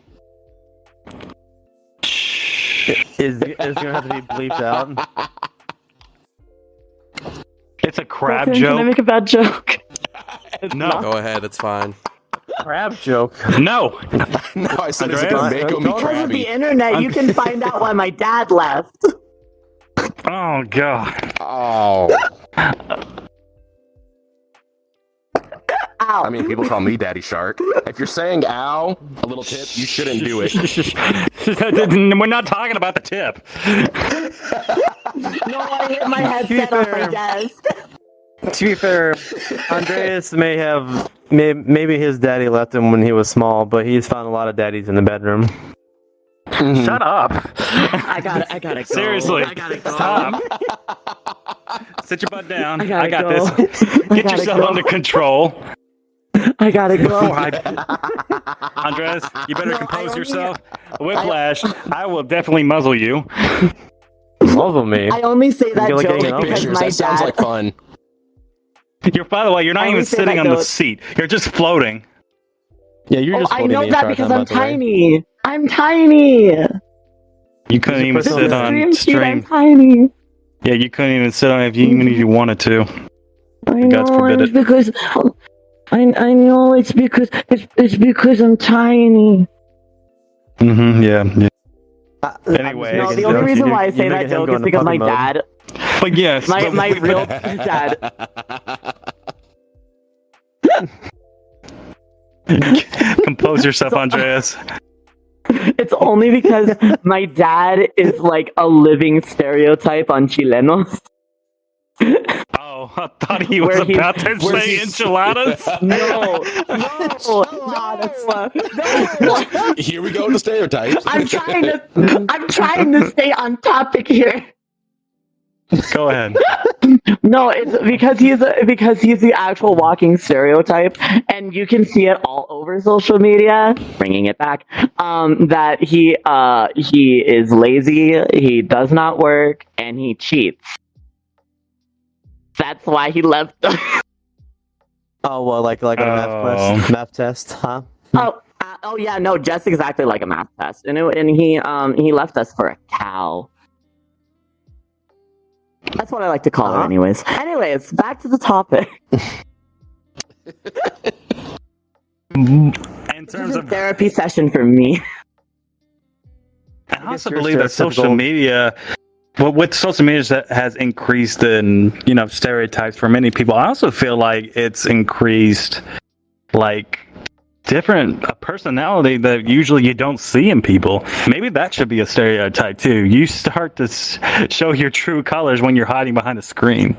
Is gonna have to be bleeped out? It's a crab Can I joke. make a bad joke? No. Go ahead, it's fine. Crab joke. No. No, I said it's Andreas? gonna make Omi Because of the crabby. internet, you can find out why my dad left. Oh, God. Oh, Ow. I mean, people call me Daddy Shark. If you're saying "ow," a little tip, you shouldn't do it. We're not talking about the tip. No, I hit my headset on my desk. To be fair, Andreas may have maybe his daddy left him when he was small, but he's found a lot of daddies in the bedroom. Shut up. I gotta go. Seriously. I gotta go. Stop. Sit your butt down. I I got gotta go. this. Get gotta yourself go. under control. I gotta go. Andres, you better No, I compose only- yourself. Whiplash, I will definitely muzzle you. Muzzle me. I only say that You're like joke getting because Pictures. my That sounds dad. like fun. By the way, you're not I even always say sitting that on the joke. seat. You're just floating. Yeah, you're Oh, just I floating know the that entire because time, I'm by the way. tiny. I'm tiny. You couldn't even This is sit Stream on sheet, I'm stream. tiny. Yeah, you couldn't even sit on it even if you wanted to. I God know forbid it's it. because I know it's because I'm tiny. Yeah. Anyway. No, the You're only reason You- why I you say make that him joke go is into because my puppy mode. dad, But yes. my real dad. Compose yourself, Andreas. It's only because my dad is like a living stereotype on Chilenos. Oh, I thought he was Where he's- about to where say he's- enchiladas. No. Here we go to stereotypes. I'm trying to stay on topic here. Go ahead. No, it's because he's the actual walking stereotype, and you can see it all over social media. Bringing it back, that he is lazy, he does not work, and he cheats. That's why he left. Oh well, like a math test, huh? Oh yeah, no, just exactly like a math test, and he left us for a cow. That's what I like to call it, anyways. Anyways, back to the topic. In This terms is a of, therapy session for me. I also you're believe that social stereotypical. media, well, with social media that has increased in, stereotypes for many people. I also feel like it's increased, like, different a personality that usually you don't see in people. Maybe that should be a stereotype too. You start to show your true colors when you're hiding behind a screen.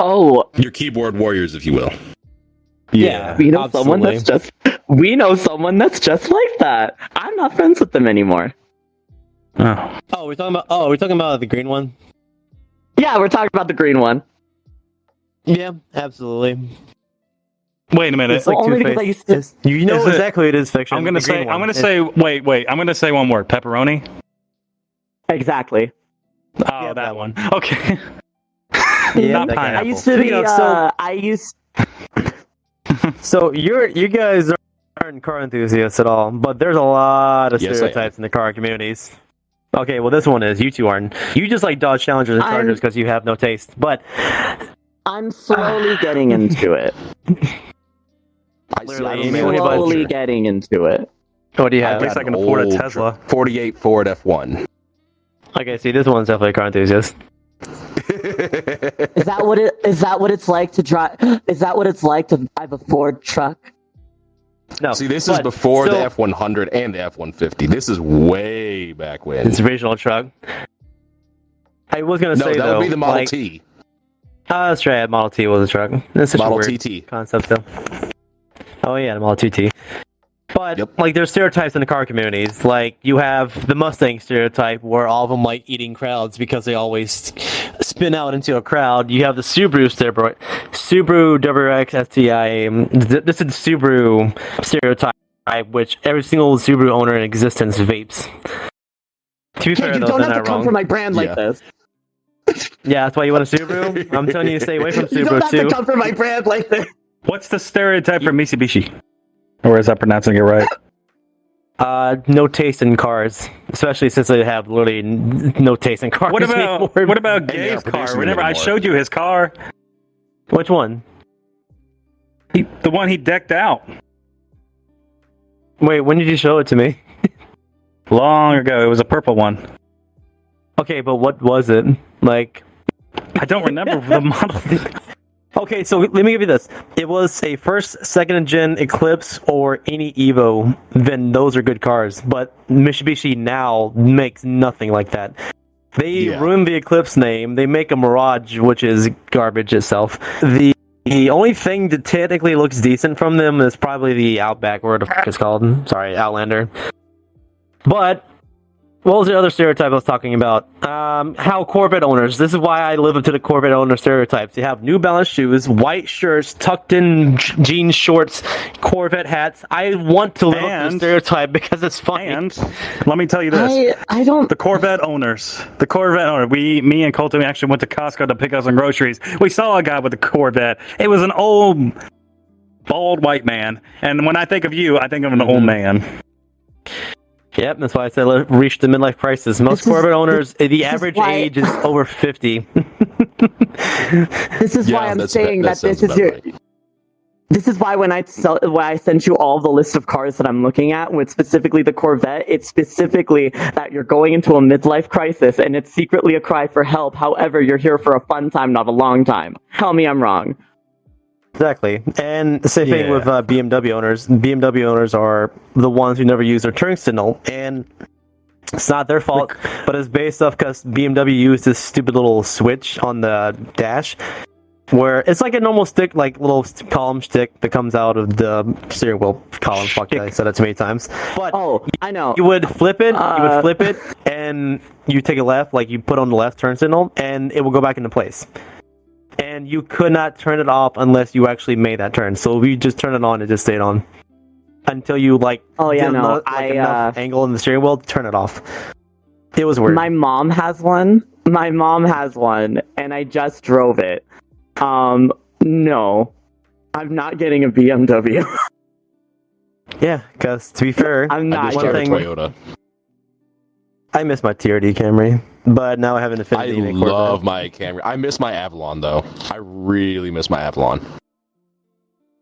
Oh, Your keyboard warriors, if you will. Yeah, we know absolutely. someone that's just like that. I'm not friends with them anymore. Oh, we're talking about the green one. Yeah, we're talking about the green one. Yeah, absolutely. Wait a minute. It's like Well, only because Two-Face. I used to- You know Is it- exactly it is fiction. I'm gonna The green say. one. I'm gonna It's- say. Wait. I'm gonna say one word. Pepperoni. Exactly. Oh, Yeah, that one. Okay. Yeah, Not that guy. pineapple. I used to Speaking be. of, so- I used. So you guys aren't car enthusiasts at all, but there's a lot of Yes, I am. stereotypes in the car communities. Okay, well this one is. You two aren't. You just like Dodge Challengers and I'm- Chargers because you have no taste. But I'm slowly getting into it. I see. I Literally, don't Amy, know what do you buy? Slowly getting into it. what do you At have? least I can afford a Tesla. 48 Ford F1. Okay, see, this one's definitely a car enthusiast. Is that what it's like to drive? Is that what it's like to drive a Ford truck? No, See, this is but- before so- the F100 and the F150. This is way back when. It's a regional truck. I was gonna No, say that though, would be the Model like, T. That's right. Model T was a truck. That's such a Model weird TT. concept, though. Oh yeah, the Model 2T. But Yep. like, there's stereotypes in the car communities. Like, you have the Mustang stereotype, where all of them like eating crowds because they always spin out into a crowd. You have the Subaru stereotype, Subaru WRX STI. This is the Subaru stereotype, which every single Subaru owner in existence vapes. To be fair, You though, don't they're have to not come wrong. for my brand like Yeah. this. Yeah, that's why you want a Subaru. I'm telling you to stay away from You don't Subaru have too. to come for my brand like this. What's the stereotype for Mitsubishi? Or is that pronouncing it right? No taste in cars, especially since they have literally no taste in cars. What about And they Gabe's aren't car? producing Whenever them I anymore. showed you his car, Which one? the one he decked out Wait, when did you show it to me? long ago. It was a purple one. Okay, but what was it? Like, I don't remember the model. okay, so let me give you this. It was a first, second gen Eclipse or any Evo, then those are good cars. But Mitsubishi now makes nothing like that. They Yeah. ruined the Eclipse name. They make a Mirage, which is garbage itself. The only thing that technically looks decent from them is probably the Outback, or what the fuck it's called. Sorry, Outlander. But what was the other stereotype I was talking about? How Corvette owners. This is why I live up to the Corvette owner stereotypes. They have New Balance shoes, white shirts, tucked in jean shorts, Corvette hats. I want to live up to the And- stereotype because it's funny. And let me tell you this. I don't. The Corvette owners. Me and Colton, we actually went to Costco to pick up some groceries. We saw a guy with a Corvette. It was an old, bald white man. And when I think of you, I think of an old man. Yep, that's why I said reach the midlife crisis. Most This is- Corvette owners, the is average why- age is over 50. This is Yeah, why I'm that's- saying that that this sounds is about your. right. This is why when I sent you all the list of cars that I'm looking at, with specifically the Corvette, it's specifically that you're going into a midlife crisis and it's secretly a cry for help. However, you're here for a fun time, not a long time. Tell me I'm wrong. Exactly. And the same thing Yeah. with BMW owners. BMW owners are the ones who never use their turn signal, and it's not their fault, but it's based off because BMW used this stupid little switch on the dash where it's like a normal stick, like little column stick that comes out of the steering wheel column. Fuck, I said that too many times. But Oh, I know. you would flip it, and you take a left, like you put on the left turn signal, and it will go back into place. And you could not turn it off unless you actually made that turn. So if you just turn it on, it just stayed on until you like. Oh, yeah, did no, enough angle in the steering wheel to turn it off. It was weird. My mom has one. And I just drove it. No, I'm not getting a BMW. Yeah, because to be fair, I'm I not just one drove a thing- Toyota. I miss my TRD Camry, but now I have an I affinity in a Corvette. love my Camry. I miss my Avalon though. I really miss my Avalon.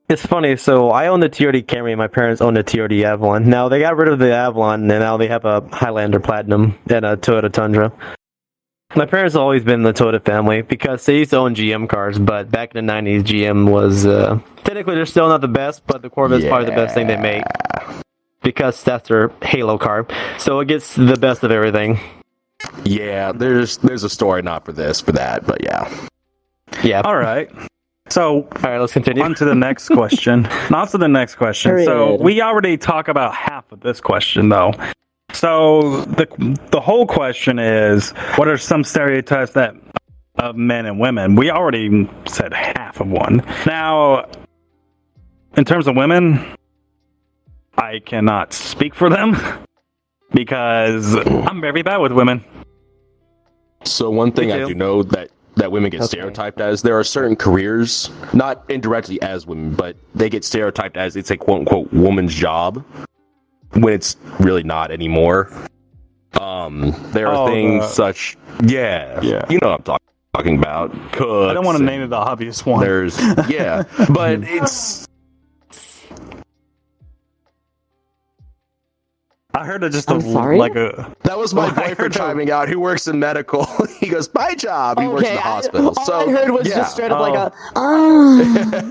It's funny. So I own the TRD Camry. My parents own the TRD Avalon. Now they got rid of the Avalon, and now they have a Highlander Platinum and a Toyota Tundra. My parents have always been in the Toyota family because they used to own GM cars, but back in the 90s, GM was technically they're still not the best, but the Corvette's probably the best thing they make because that's their Halo car. So it gets the best of everything. Yeah, there's a story not for this, for that, but yeah. Yeah. All right. So, All right, let's continue. on to the next question. On to the next question. So, Period. we already talked about half of this question, though. So, the whole question is, what are some stereotypes that of men and women? We already said half of one. Now, in terms of women, I cannot speak for them because I'm very bad with women. So one thing Me I too. do know that women get Okay. stereotyped as, there are certain careers, not indirectly as women, but they get stereotyped as it's a quote unquote woman's job when it's really not anymore. There are things such Yeah. you know what I'm talking about. Cooks I don't want to and name it the obvious one. There's but it's I heard it just I'm sorry? like a. that was my I boyfriend heard chiming out who works in medical. He goes, my job. He works in the hospital. all So I heard was yeah. just straight up like Oh.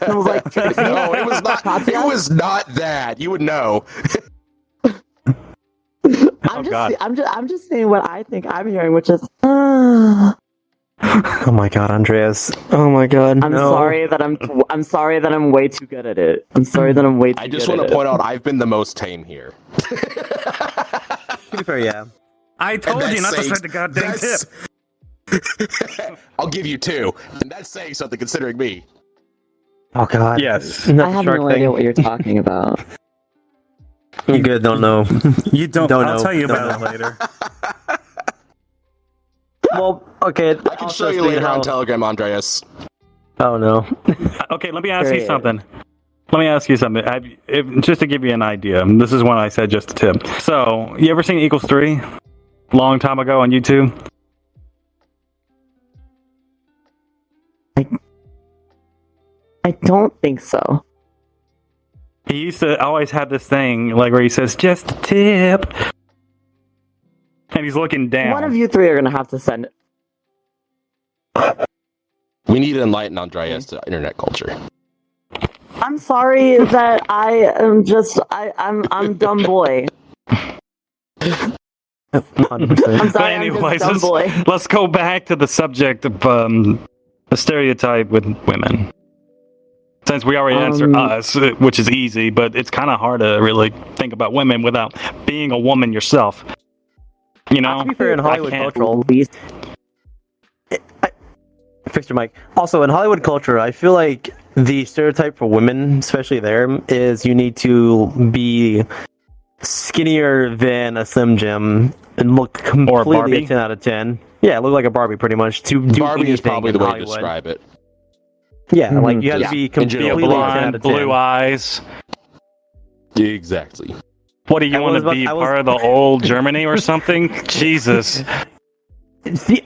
a. I was like, No, it was not. It was not that. You would know. God. I'm just saying what I think I'm hearing, which is. Oh my god, Andreas. Oh my god. I'm no. sorry that I'm sorry that I'm way too good at it. I'm sorry that I'm way too I good just at want it. to point out I've been the most tame here. To be fair, yeah. I told And you not to that's say the goddamn tip. saying- I'll give you 2, and that's saying something considering me. Oh god. Yes. Not I the have shark no thing. idea what you're talking about. You good? Don't know. You don't. Don't I'll know. tell you Don't about know. it later. Well, okay. I can show you later on Telegram, Andreas. Oh no. Okay, let me ask you Period. something. Let me ask you something. Just to give you an idea, this is one I said just a tip. So, you ever seen Equals 3? Long time ago on YouTube? I don't think so. He used to always have this thing, like where he says, just a tip. And he's looking down. One of you three are gonna have to send it. We need to enlighten Andreas to internet culture. I'm sorry that I am just I'm dumb boy. 100%. I'm But sorry, I'm anyways, just dumb boy. let's go back to the subject of a stereotype with women. Since we already answered us, which is easy, but it's kind of hard to really think about women without being a woman yourself. You know, To be fair, in Hollywood I can't- cultural, fix your mic. Also, in Hollywood culture, I feel like the stereotype for women, especially there, is you need to be skinnier than a Slim Jim and look completely Barbie? a 10 out of 10. Yeah, look like a Barbie pretty much. To do Barbie is anything probably in the way to Hollywood. describe it. Yeah, like you have Yeah, to be in general. completely a 10 out blonde, of 10. blue eyes. Exactly. What do you I want was to about- be? I was- Part of the old Germany or something? Jesus. See,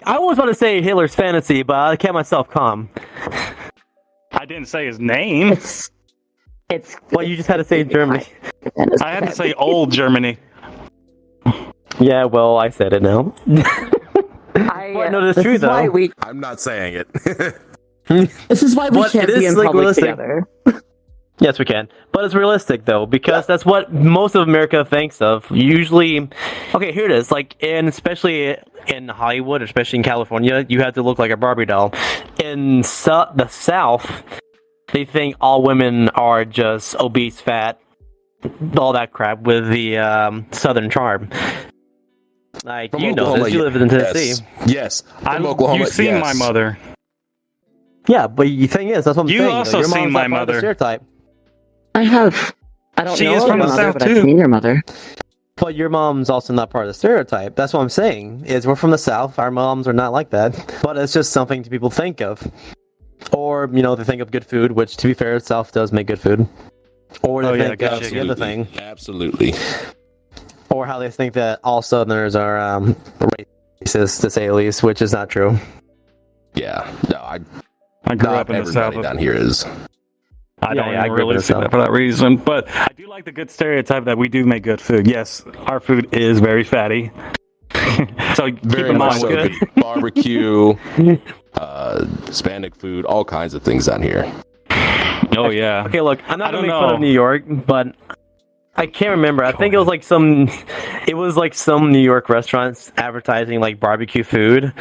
I was about to say Hitler's fantasy, but I kept myself calm. I didn't say his name. It's Well, you just had to say Germany. I had to say old Germany. Yeah, well, I said it now. I, no, that's this true, is why though. we I'm not saying it. this is why we But can't it be is, in like, public realistic. together. Yes, we can. But it's realistic, though, because that's what most of America thinks of. Usually, okay, here it is. Like, especially in Hollywood, especially in California, you have to look like a Barbie doll. In the South, they think all women are just obese, fat, all that crap with the Southern charm. Like, From you know Oklahoma, this. You live in Tennessee. Yes. From Oklahoma, You've seen yes. my mother. Yeah, but the thing is, that's what I'm You saying. also Your seen mom's my not part of the mother. Stereotype. I have. I don't She know is your from the mother, South, but too. I've seen your mother. But your mom's also not part of the stereotype. That's what I'm saying. Is we're from the South. Our moms are not like that. But it's just something to people think of. Or, they think of good food, which, to be fair, the South does make good food. Or they Oh, yeah, think good of chicken. the other thing. Absolutely. Or how they think that all Southerners are racist, to say the least, which is not true. Yeah. No, I grew not up in the South. everybody down here is. I don't Yeah, I even grew up in really the see South. that for that reason. But I do like the good stereotype that we do make good food. Yes, our food is very fatty. So keep Very in much mind. so good. Barbecue, Hispanic food, all kinds of things down here. Oh, yeah. Okay, look, I'm I not going don't to make fun know. of New York, but I can't remember. I think it was like some New York restaurants advertising like barbecue food.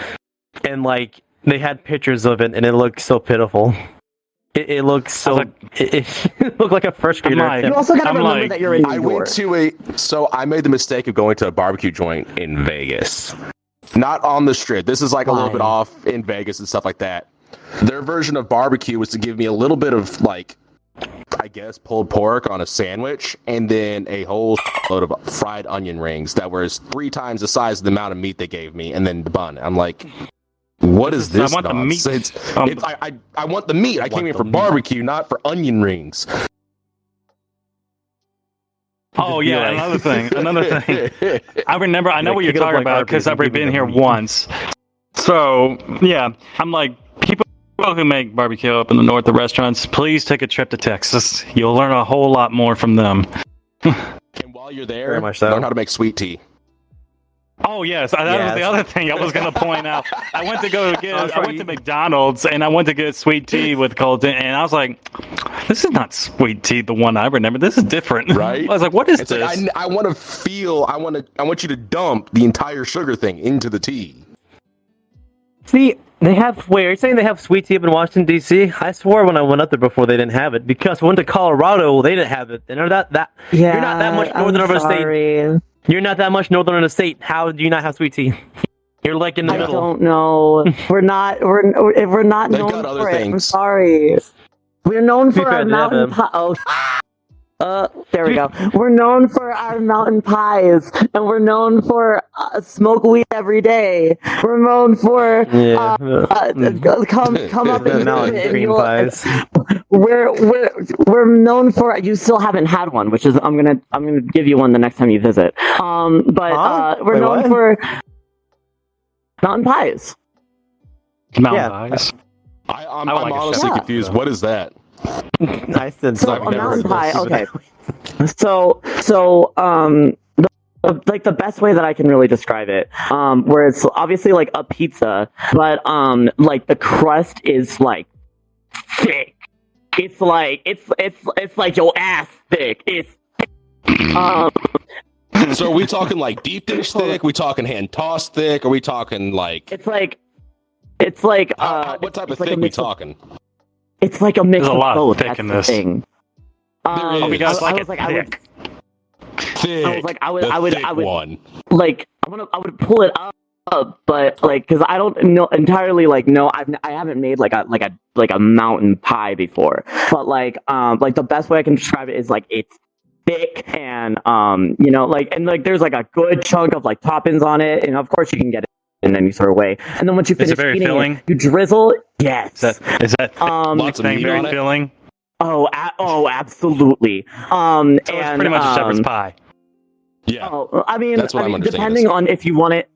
And like they had pictures of it, and it looked so pitiful. It looked so. It looked like a first grader. You also gotta remember that you're in New I York. I made the mistake of going to a barbecue joint in Vegas. Not on the strip. This is like a little bit off in Vegas and stuff like that. Their version of barbecue was to give me a little bit of, like, I guess, pulled pork on a sandwich, and then a whole load of fried onion rings that were 3 times the size of the amount of meat they gave me, and then the bun. I'm like, what is this? I want nonsense? the meat. I want the meat. I came here for barbecue, not for onion rings. Oh yeah, another thing. I know what you're talking about because I've been here once. So yeah, I'm like, people who make barbecue up in the north, the restaurants, please take a trip to Texas. You'll learn a whole lot more from them. And while you're there, Very much so. learn how to make sweet tea. Oh yes, that was the other thing I was going to point out. I went to McDonald's and I went to get sweet tea with Colton, and I was like, "This is not sweet tea, the one I remember. This is different." Right? I was like, "What is it's this?" Like, I want you to dump the entire sugar thing into the tea. See, they have. Wait, are you saying they have sweet tea up in Washington D.C.? I swore when I went up there before they didn't have it, because when I went to Colorado, they didn't have it. And you're not that much northern of a state. You're not that much northern of a state. How do you not have sweet tea? You're like in the middle. I don't know. We're not They've known got other for it. I'm things. sorry. We're known for our mountain pie. There we go. We're known for our mountain pies, and we're known for smoke weed every day. We're known for come up and mountain cream pies. We're known for. You still haven't had one, which is I'm gonna give you one the next time you visit. We're known for mountain pies. Mountain pies. I'm honestly confused. What is that? I said so. A mountain pie. Okay. So the best way that I can really describe it, where it's obviously like a pizza, but like the crust is like thick. It's like your ass thick. It's So are we talking like deep dish thick? We talking hand tossed thick? Are we talking like? It's like what type of thick we talking? It's like a mix There's a of lot both. of thick That's in the this. thing. There is. Guys like I it was like, thick. Thick. I would one. like I would pull it up, but like because I don't know entirely like no I haven't made like a mountain pie before, but like the best way I can describe it is like it's thick and like there's like a good chunk of like toppings on it, and of course you can get it in any sort of way, and then once you finish eating filling? it, you drizzle. Yes. Is that lots of meat very on it? filling? Oh, absolutely. So it's pretty much a shepherd's pie. Yeah. Oh, I mean, That's what I'm understanding depending on if you want it,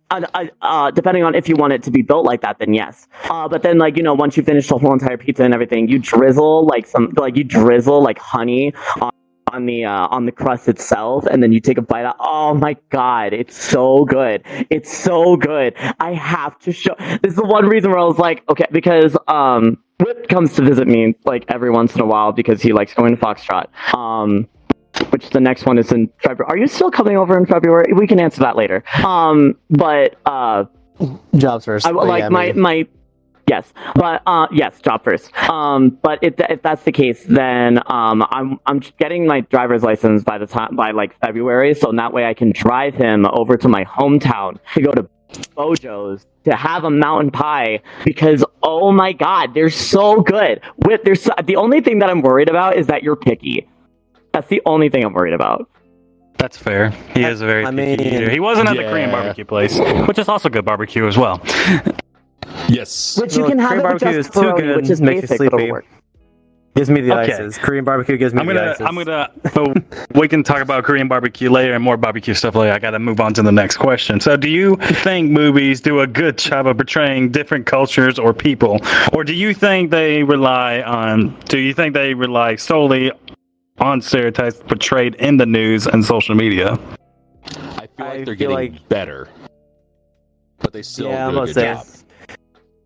depending on if you want it to be built like that, then yes. But then, like once you finish the whole entire pizza and everything, you drizzle like honey on the crust itself, and then you take a bite out. Oh my god, it's so good. It's so good. I have to show. This is the one reason where I was like, okay, because Whip comes to visit me like every once in a while because he likes going to Foxtrot. Which the next one is in February. Are you still coming over in February? We can answer that later. But jobs first. Yes, but yes, job first. But if that's the case, then I'm getting my driver's license by like February, so that way I can drive him over to my hometown to go to Bojo's to have a mountain pie, because oh my god, they're so good. The only thing that I'm worried about is that you're picky. That's the only thing I'm worried about. That's fair. He is a very picky eater. He wasn't at the Korean barbecue place, which is also good barbecue as well. Yes. Which you can have it with just pepperoni, which is basic, but it'll work. Gives me the ices. Korean barbecue gives me the ices. We can talk about Korean barbecue later and more barbecue stuff later. I got to move on to the next question. So do you think movies do a good job of portraying different cultures or people? Or do you think they rely solely on stereotypes portrayed in the news and social media? I feel like they're getting better. But they still do a good job.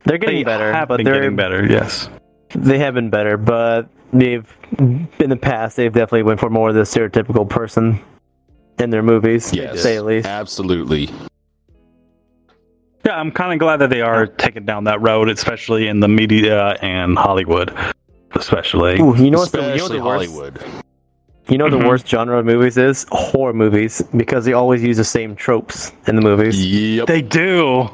They're getting better, but they're getting better, yes. They have been better, but in the past they've definitely went for more of the stereotypical person in their movies, to say at least. Absolutely. Yeah, I'm kind of glad that they are taking down that road, especially in the media and Hollywood, especially. Ooh, you know what's Especially the worst? Hollywood. You know the worst genre of movies is horror movies because they always use the same tropes in the movies. Yep. They do.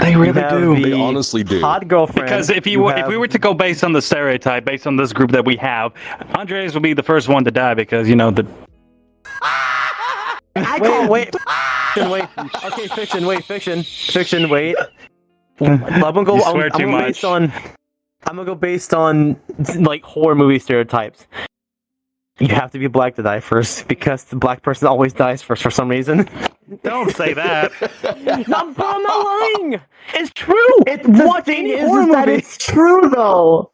They really have do. the They honestly do. Hot girlfriend. Because if we were to go based on the stereotype, based on this group that we have, Andres will be the first one to die because the. Wait. Okay, fiction. Wait. I'm gonna go. You swear I'm too gonna much. I'm gonna go based on like horror movie stereotypes. You have to be black to die first because the black person always dies first for some reason. Don't say that. I'm not lying. It's true. The thing is that it's true though.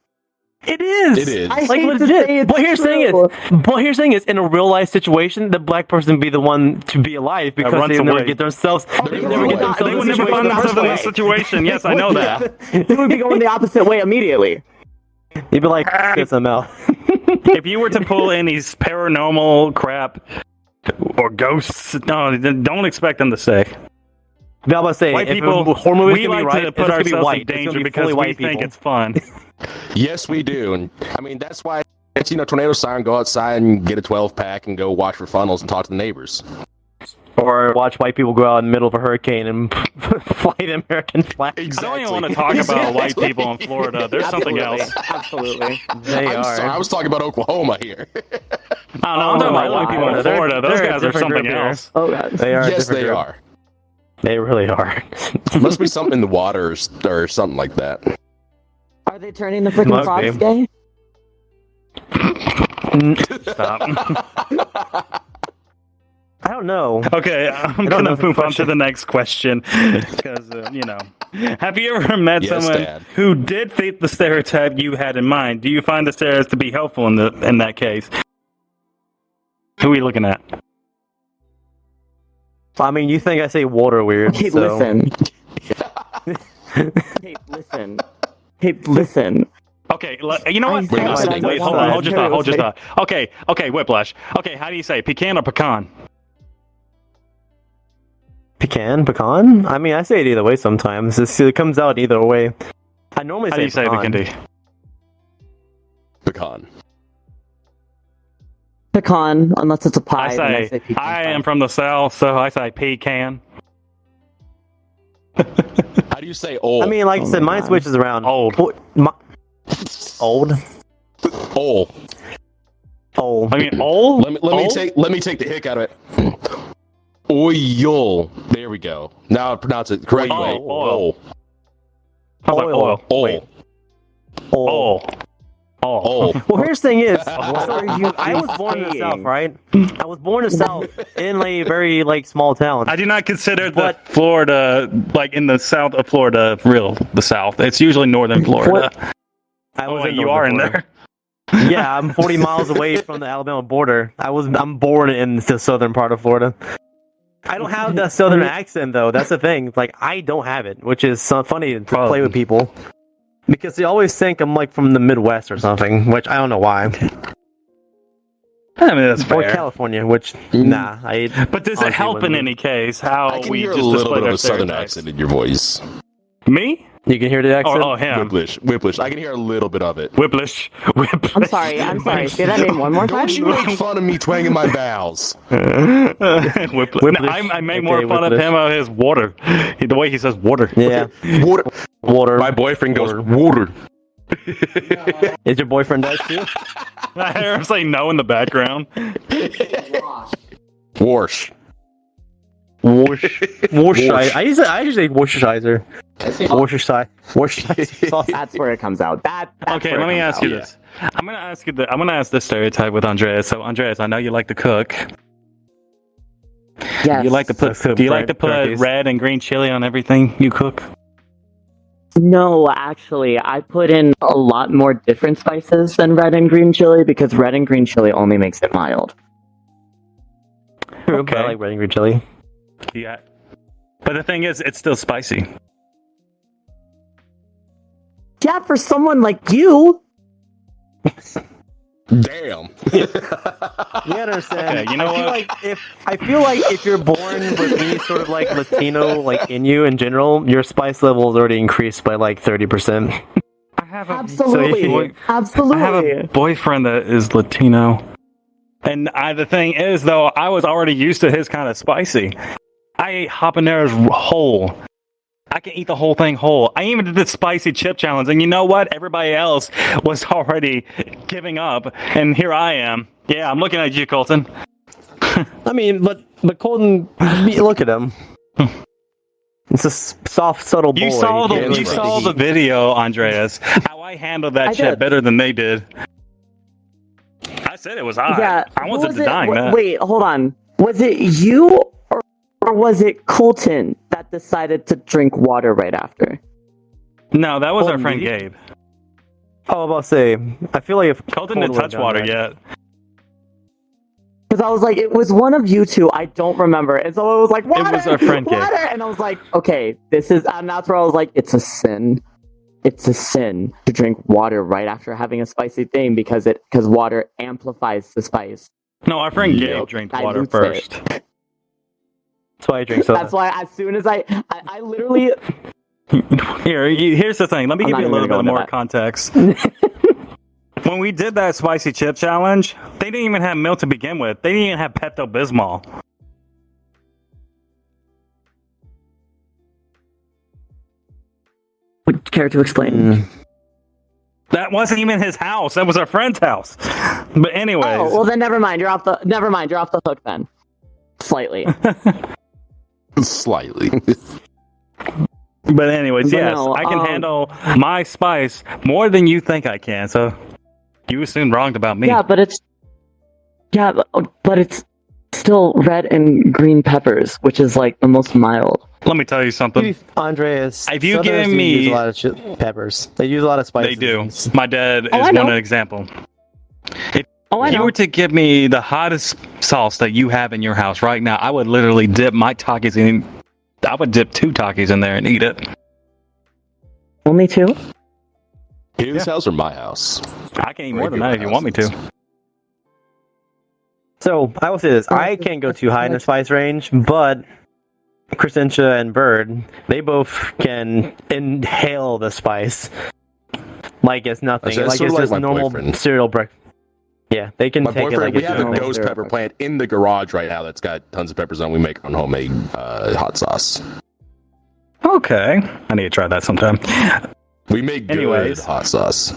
It is. It is. I Like hate to legit. say it's But here's true. the thing is, in a real life situation, the black person be the one to be alive because runs they never away. get themselves. They They never get would not. themselves They would in a never situation find in the themselves first in place. this situation. Yes, I know that. They would be going the opposite way immediately. You'd be like, "It's ML." If you were to pull any paranormal crap or ghosts, no, don't expect them to stay. I'm about to say, White if people, horror movies we can be like right, to it's put gonna be ourselves white. in It's gonna danger be because fully we white think people. it's fun. Yes, we do. And I mean, that's why it's, tornado siren, go outside and get a 12-pack and go watch for funnels and talk to the neighbors. Or watch white people go out in the middle of a hurricane and fly the American flag. I don't even want to talk about white people in Florida. There's something else. Absolutely. They I'm are. sorry, I was talking about Oklahoma here. I don't know. I'm talking about white people in They're- Florida. Those they're a guys are different something group here. else. Oh god. They are. a Yes, different they group. are. They really are. Must be something in the water or something like that. Are they turning the freaking Must frogs be. gay? Stop. I don't know. Okay, I'm don't gonna know the move on to question. the next question because have you ever met Yes, someone Dad. who did fit the stereotype you had in mind? Do you find the stereotype to be helpful in that case? Who are we looking at? I mean, you think I say water weird? Hey, so. listen. Hey, listen. Hey, listen. Okay, you know what? I Hang on a said second. I Wait, don't hold on. want Hold your to. thought. Hold your thought. Okay, Whiplash. Okay, how do you say it? Pecan or pecan? Pecan? I mean, I say it either way sometimes. It comes out either way. I normally How do say you say pecan. Bikendi? Pecan. Pecan, unless it's a pie. I then say pecan I pie. am from the south, so I say pecan. How do you say old? I mean, like I Oh said, my mine God. switches around. Old. Old? old. Old. I mean, old. Let me take the hick out of it. Oil. There we go. Now I pronounce it correctly. Oil. How's like Oil. oil? Oil. Old. Oh. Well, here's the thing is, What are you I was born in the saying? South, right? I was born in the South in a very small town. I do not consider But- the Florida, like in the south of Florida, the South. It's usually northern Florida. I Oh, was wait, in you Northern are in Florida. there. Yeah, I'm 40 miles away from the Alabama border. I'm born in the southern part of Florida. I don't have the southern accent though. That's the thing. Like I don't have it, which is so funny to play with people because they always think I'm like from the Midwest or something, which I don't know why. I mean, that's Or fair. California, which nah. But does it honestly help in wouldn't any case how I can we hear a just little displayed bit of our a southern stereotypes? accent in your voice. Me? You can hear the accent. Oh, him. Whiplish. I can hear a little bit of it. Whiplish. I'm sorry. Say that name one more time. Don't you make fun of me twanging my vowels. Whiplish. Whiplish. No, I make more Okay, fun of Whiplish. him of his water. The way he says water. Yeah, Water. water. My boyfriend goes, water. Is your boyfriend does too? I hear him say no in the background. Wash. Wash. I usually say Worcestershire. Worcestershire. That's where it comes out. That's Okay, where let it me comes ask you out. this. I'm gonna ask this stereotype with Andreas. So Andreas, I know you like to cook. Yes. You like to put So do you like to put turkeys. red and green chili on everything you cook? No, actually, I put in a lot more different spices than red and green chili because red and green chili only makes it mild. True, Okay. but I like red and green chili. Yeah. But the thing is, it's still spicy. Yeah, for someone like you. Damn. You gotta understand. Okay, you know what? I feel like if you're born with any sort of like Latino like in you in general, your spice level is already increased by like 30%. I have a Absolutely. I have Absolutely. a boyfriend that is Latino, and the thing is, though, I was already used to his kind of spicy. I ate habaneros whole. I can eat the whole thing whole. I even did the spicy chip challenge, and you know what? Everybody else was already giving up, and here I am. Yeah, I'm looking at you, Colton. I mean, but Colton, look at him. It's a soft, subtle boy. You saw He can't the really video, Andreas. How I handled that shit better than they did. I said it was hot. Yeah. I wasn't denying that. Wait, hold on. Was it you or was it Colton that decided to drink water right after? No, that was our Colton, friend did you- Gabe. Oh, I'm about to say, I feel like if Colton didn't touch water yet. Because I was like, it was one of you two. I don't remember. And so it was like, water, was our friend Gabe. water. And I was like, okay, this is, and that's where I was like, it's a sin. It's a sin to drink water right after having a spicy thing because water amplifies the spice. No, our friend Gabe drank water dilutes it. first. That's why I drink soda. That's why as soon as I literally, Here's the thing. Let me I'm give you a not little even gonna bit go more into context. When we did that spicy chip challenge, they didn't even have milk to begin with. They didn't even have Pepto-Bismol. would care to explain. That wasn't even his house. That was our friend's house. But anyways, Oh, well then never mind. You're off the hook then. Slightly. Slightly. but anyways, But yes, no, I can handle my spice more than you think I can. So you assumed wronged about me. Yeah, but it's still red and green peppers, which is like the most mild. Let me tell you something. Andreas, If you Southerners give do me- use a lot of peppers. They use a lot of spices. They do. My dad is I know. one example. Oh, I If you know. were to give me the hottest sauce that you have in your house right now, I would literally dip my Takis in. I would dip 2 Takis in there and eat it. Only 2? His house or my house? I can eat more than that if you want me to. So I will say this: I can't go too high in the spice range, but Crescentia and Bird, they both can inhale the spice like it's nothing. That's Like sort it's of like just my normal boyfriend. cereal breakfast. Yeah, they can My take it boyfriend, like we it's have a nothing. ghost pepper plant in the garage right now that's got tons of peppers on. We make our own homemade hot sauce. Okay. I need to try that sometime. We make good Anyways. hot sauce.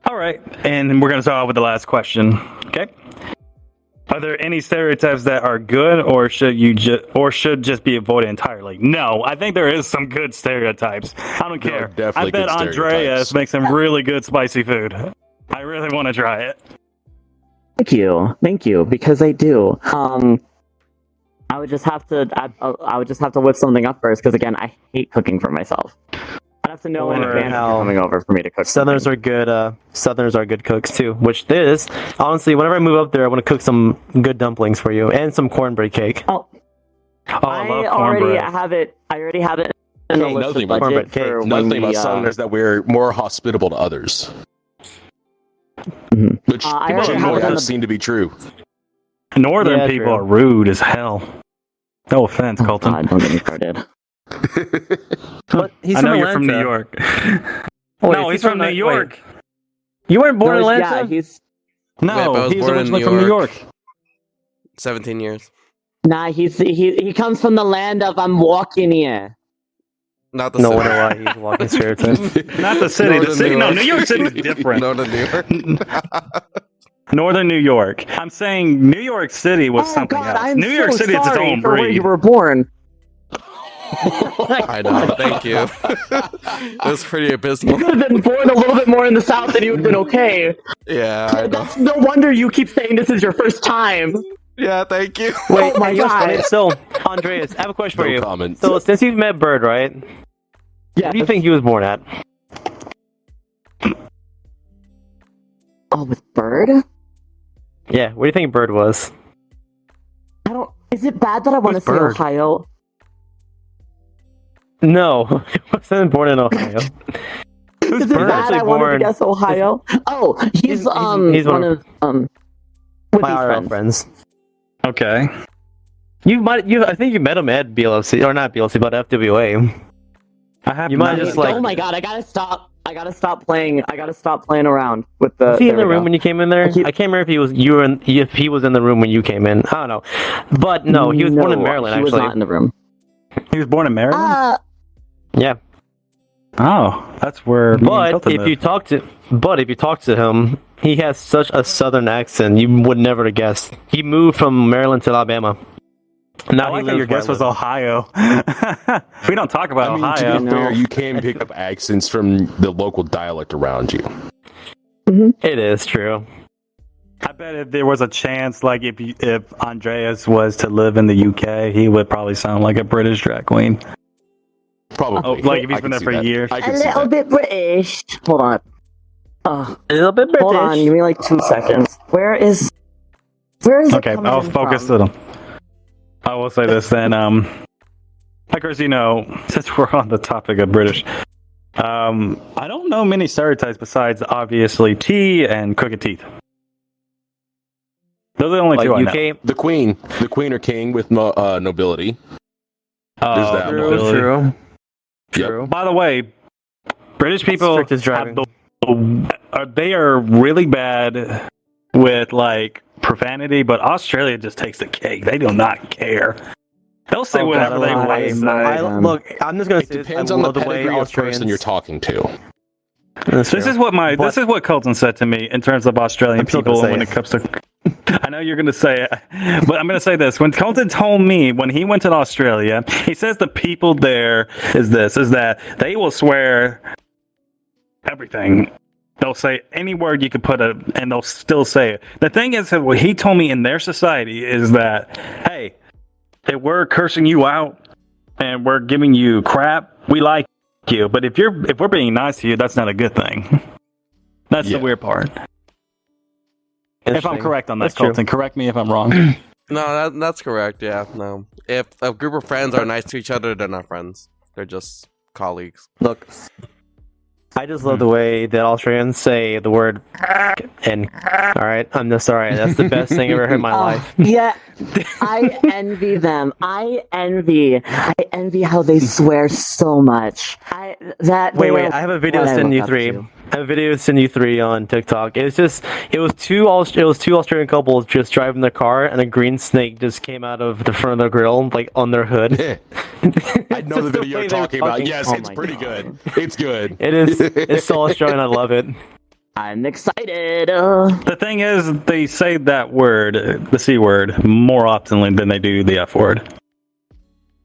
All right. And we're going to start off with the last question. Okay. Are there any stereotypes that are good or should just be avoided entirely? No, I think there is some good stereotypes. I don't There are care. definitely I bet good Andreas stereotypes. makes some really good spicy food. I really want to try it. Thank you, because I do. I would just have to. I would just have to whip something up first, because again, I hate cooking for myself. I'd have to know in Or advance if how- you're coming over for me to cook. Southerners are good. Southerners are good cooks too. Which is honestly, whenever I move up there, I want to cook some good dumplings for you and some cornbread cake. Oh, I love I already cornbread. have it. I already have it in the Okay, list nothing of about budget cornbread cake. for when Another thing we, about Southerners that we're more hospitable to others, mhm. which I people already in have it North on the- seem to be true. Northern Yeah, people true. are rude as hell. No offense, Oh, Colton. God, don't get me started. But he's I know you're from New Atlanta. York. Wait, no, he's from New wait. York. You weren't born in No, Atlanta. yeah, he's No, Wait, but I was he's born in originally New from New York. York. 17 years. he comes from the land of I'm walking here. Not the No city. wonder why he's walking stereotype. Not the city. The Northern city. New No, York. New York City is different. Northern New York. Northern New York. I'm saying New York City was Oh something God, else. I'm New York so City is its sorry own for where breed. you were born. I know. Thank you. It was pretty abysmal. You could have been born a little bit more in the South, and you would have been okay. Yeah, I know. That's no wonder you keep saying this is your first time. Yeah, thank you. Wait, Oh my you know what's God. funny? So, Andreas, I have a question for No you. comment. So, since you've met Bird, right? Yeah. Where do you think he was born at? Oh, with Bird? Yeah, where do you think Bird was? I don't. Is it bad that I want to Who's say Bird? Ohio? No, he wasn't born in Ohio. Is it Burns? that I wanted to guess Ohio? Oh, he's one of Whitney's my IRL friends. Okay. I think you met him at BLFC, or not BLFC, but FWA. I have You might just like. Oh my god, I gotta stop playing around with the. Was he in there the we room go. when you came in there? I can't remember if he was if he was in the room when you came in. I don't know, but no, he was born in Maryland. He was Actually, not in the room. He was born in Maryland. yeah. Oh, that's where. But if you talk to him, he has such a southern accent. You would never have guessed. He moved from Maryland to Alabama. Now I like that your guess was Ohio. We don't talk about I mean, Ohio. to be fair, you can pick up accents from the local dialect around you. It is true. I bet if there was a chance, like if Andreas was to live in the UK, he would probably sound like a British drag queen. Probably. Oh, like if he's I been can there see for that. years. I A can see little that. bit British. Hold on. A little bit British. Hold on. Give me like 2 seconds. Where is it Okay, coming I'll in focus from? to them. I will say this then. Of course, since we're on the topic of British, I don't know many stereotypes besides obviously tea and crooked teeth. Those are the only Like two I know. UK. The queen or king with nobility. There's that True. one. True. Yep. True. By the way, British people Strict as driving. they are really bad with like profanity, but Australia just takes the cake. They do not care. They'll say whatever they want to say. Look, I'm just gonna It say this. depends I on the love way pedigree of Australians. person you're talking to. That's This true. is what Colton said to me in terms of Australian I'm still people gonna say when it. it comes to. I know you're going to say it, but I'm going to say this. When Colton told me when he went to Australia, he says the people there is that they will swear everything. They'll say any word you could put it, and they'll still say it. The thing is, that what he told me in their society is that, hey, if we're cursing you out and we're giving you crap, we like you. But if we're being nice to you, that's not a good thing. That's the weird part. If I'm correct on that, That's true. Colton, correct me if I'm wrong. No, that's correct. Yeah, no. If a group of friends are nice to each other, they're not friends. They're just colleagues. Look, I just love the way that Australians say the word and. All right, I'm just sorry. That's the best thing I've ever heard in my life. Yeah, I envy them. I envy how they swear so much. Wait. I have a video to send you three. I have a video to send you three on TikTok. It was two Australian couples just driving their car, and a green snake just came out of the front of their grill, like on their hood. I know the video you're talking about. Yes, Oh it's my pretty God. good. It's good. It is. It's so Australian. I love it. I'm excited. The thing is, they say that word, the C word, more often than they do the F word.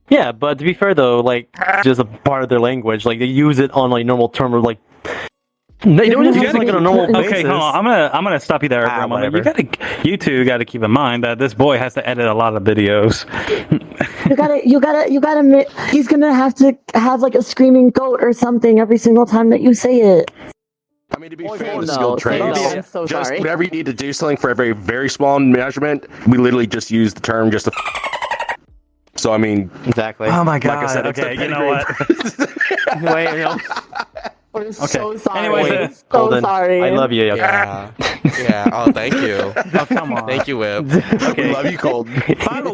Yeah, but to be fair though, like just a part of their language, like they use it on like normal term of like. They don't use it like on a normal basis. Okay, hold on. I'm gonna stop you there for a moment. whatever. You two got to keep in mind that this boy has to edit a lot of videos. You gotta. He's gonna have to have like a screaming goat or something every single time that you say it. I mean, to be fair, no, the skill trades. I'm so Just sorry. whenever you need to do something for a very, very small measurement, we literally just use the term just to. So I mean, Exactly. Oh my god! like I said, it's okay, the you know what? Wait, you know, I'm so sorry. Anyways, so Golden, sorry. I love you. Yoka. Yeah. Yeah. Oh, thank you. Oh, come on. Thank you, Whip. we love you, Cold. By the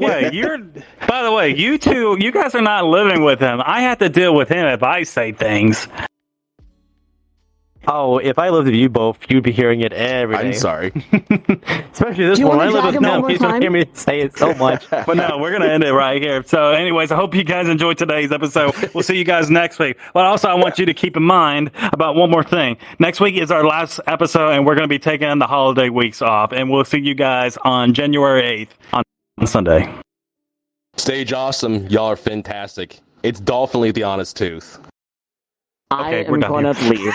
way, you two, you guys are not living with him. I have to deal with him if I say things. Oh, if I lived with you both, you'd be hearing it every day. I'm sorry. Especially this Do you one. wanna I live drag with him one him. more He's gonna time? hear me say it so much. But no, we're gonna end it right here. So, anyways, I hope you guys enjoyed today's episode. We'll see you guys next week. But also, I want you to keep in mind about one more thing. Next week is our last episode, and we're gonna be taking the holiday weeks off. And we'll see you guys on January 8th on Sunday. Stage awesome. Y'all are fantastic. It's definitely the honest tooth. I Okay, we're am done going here. to leave.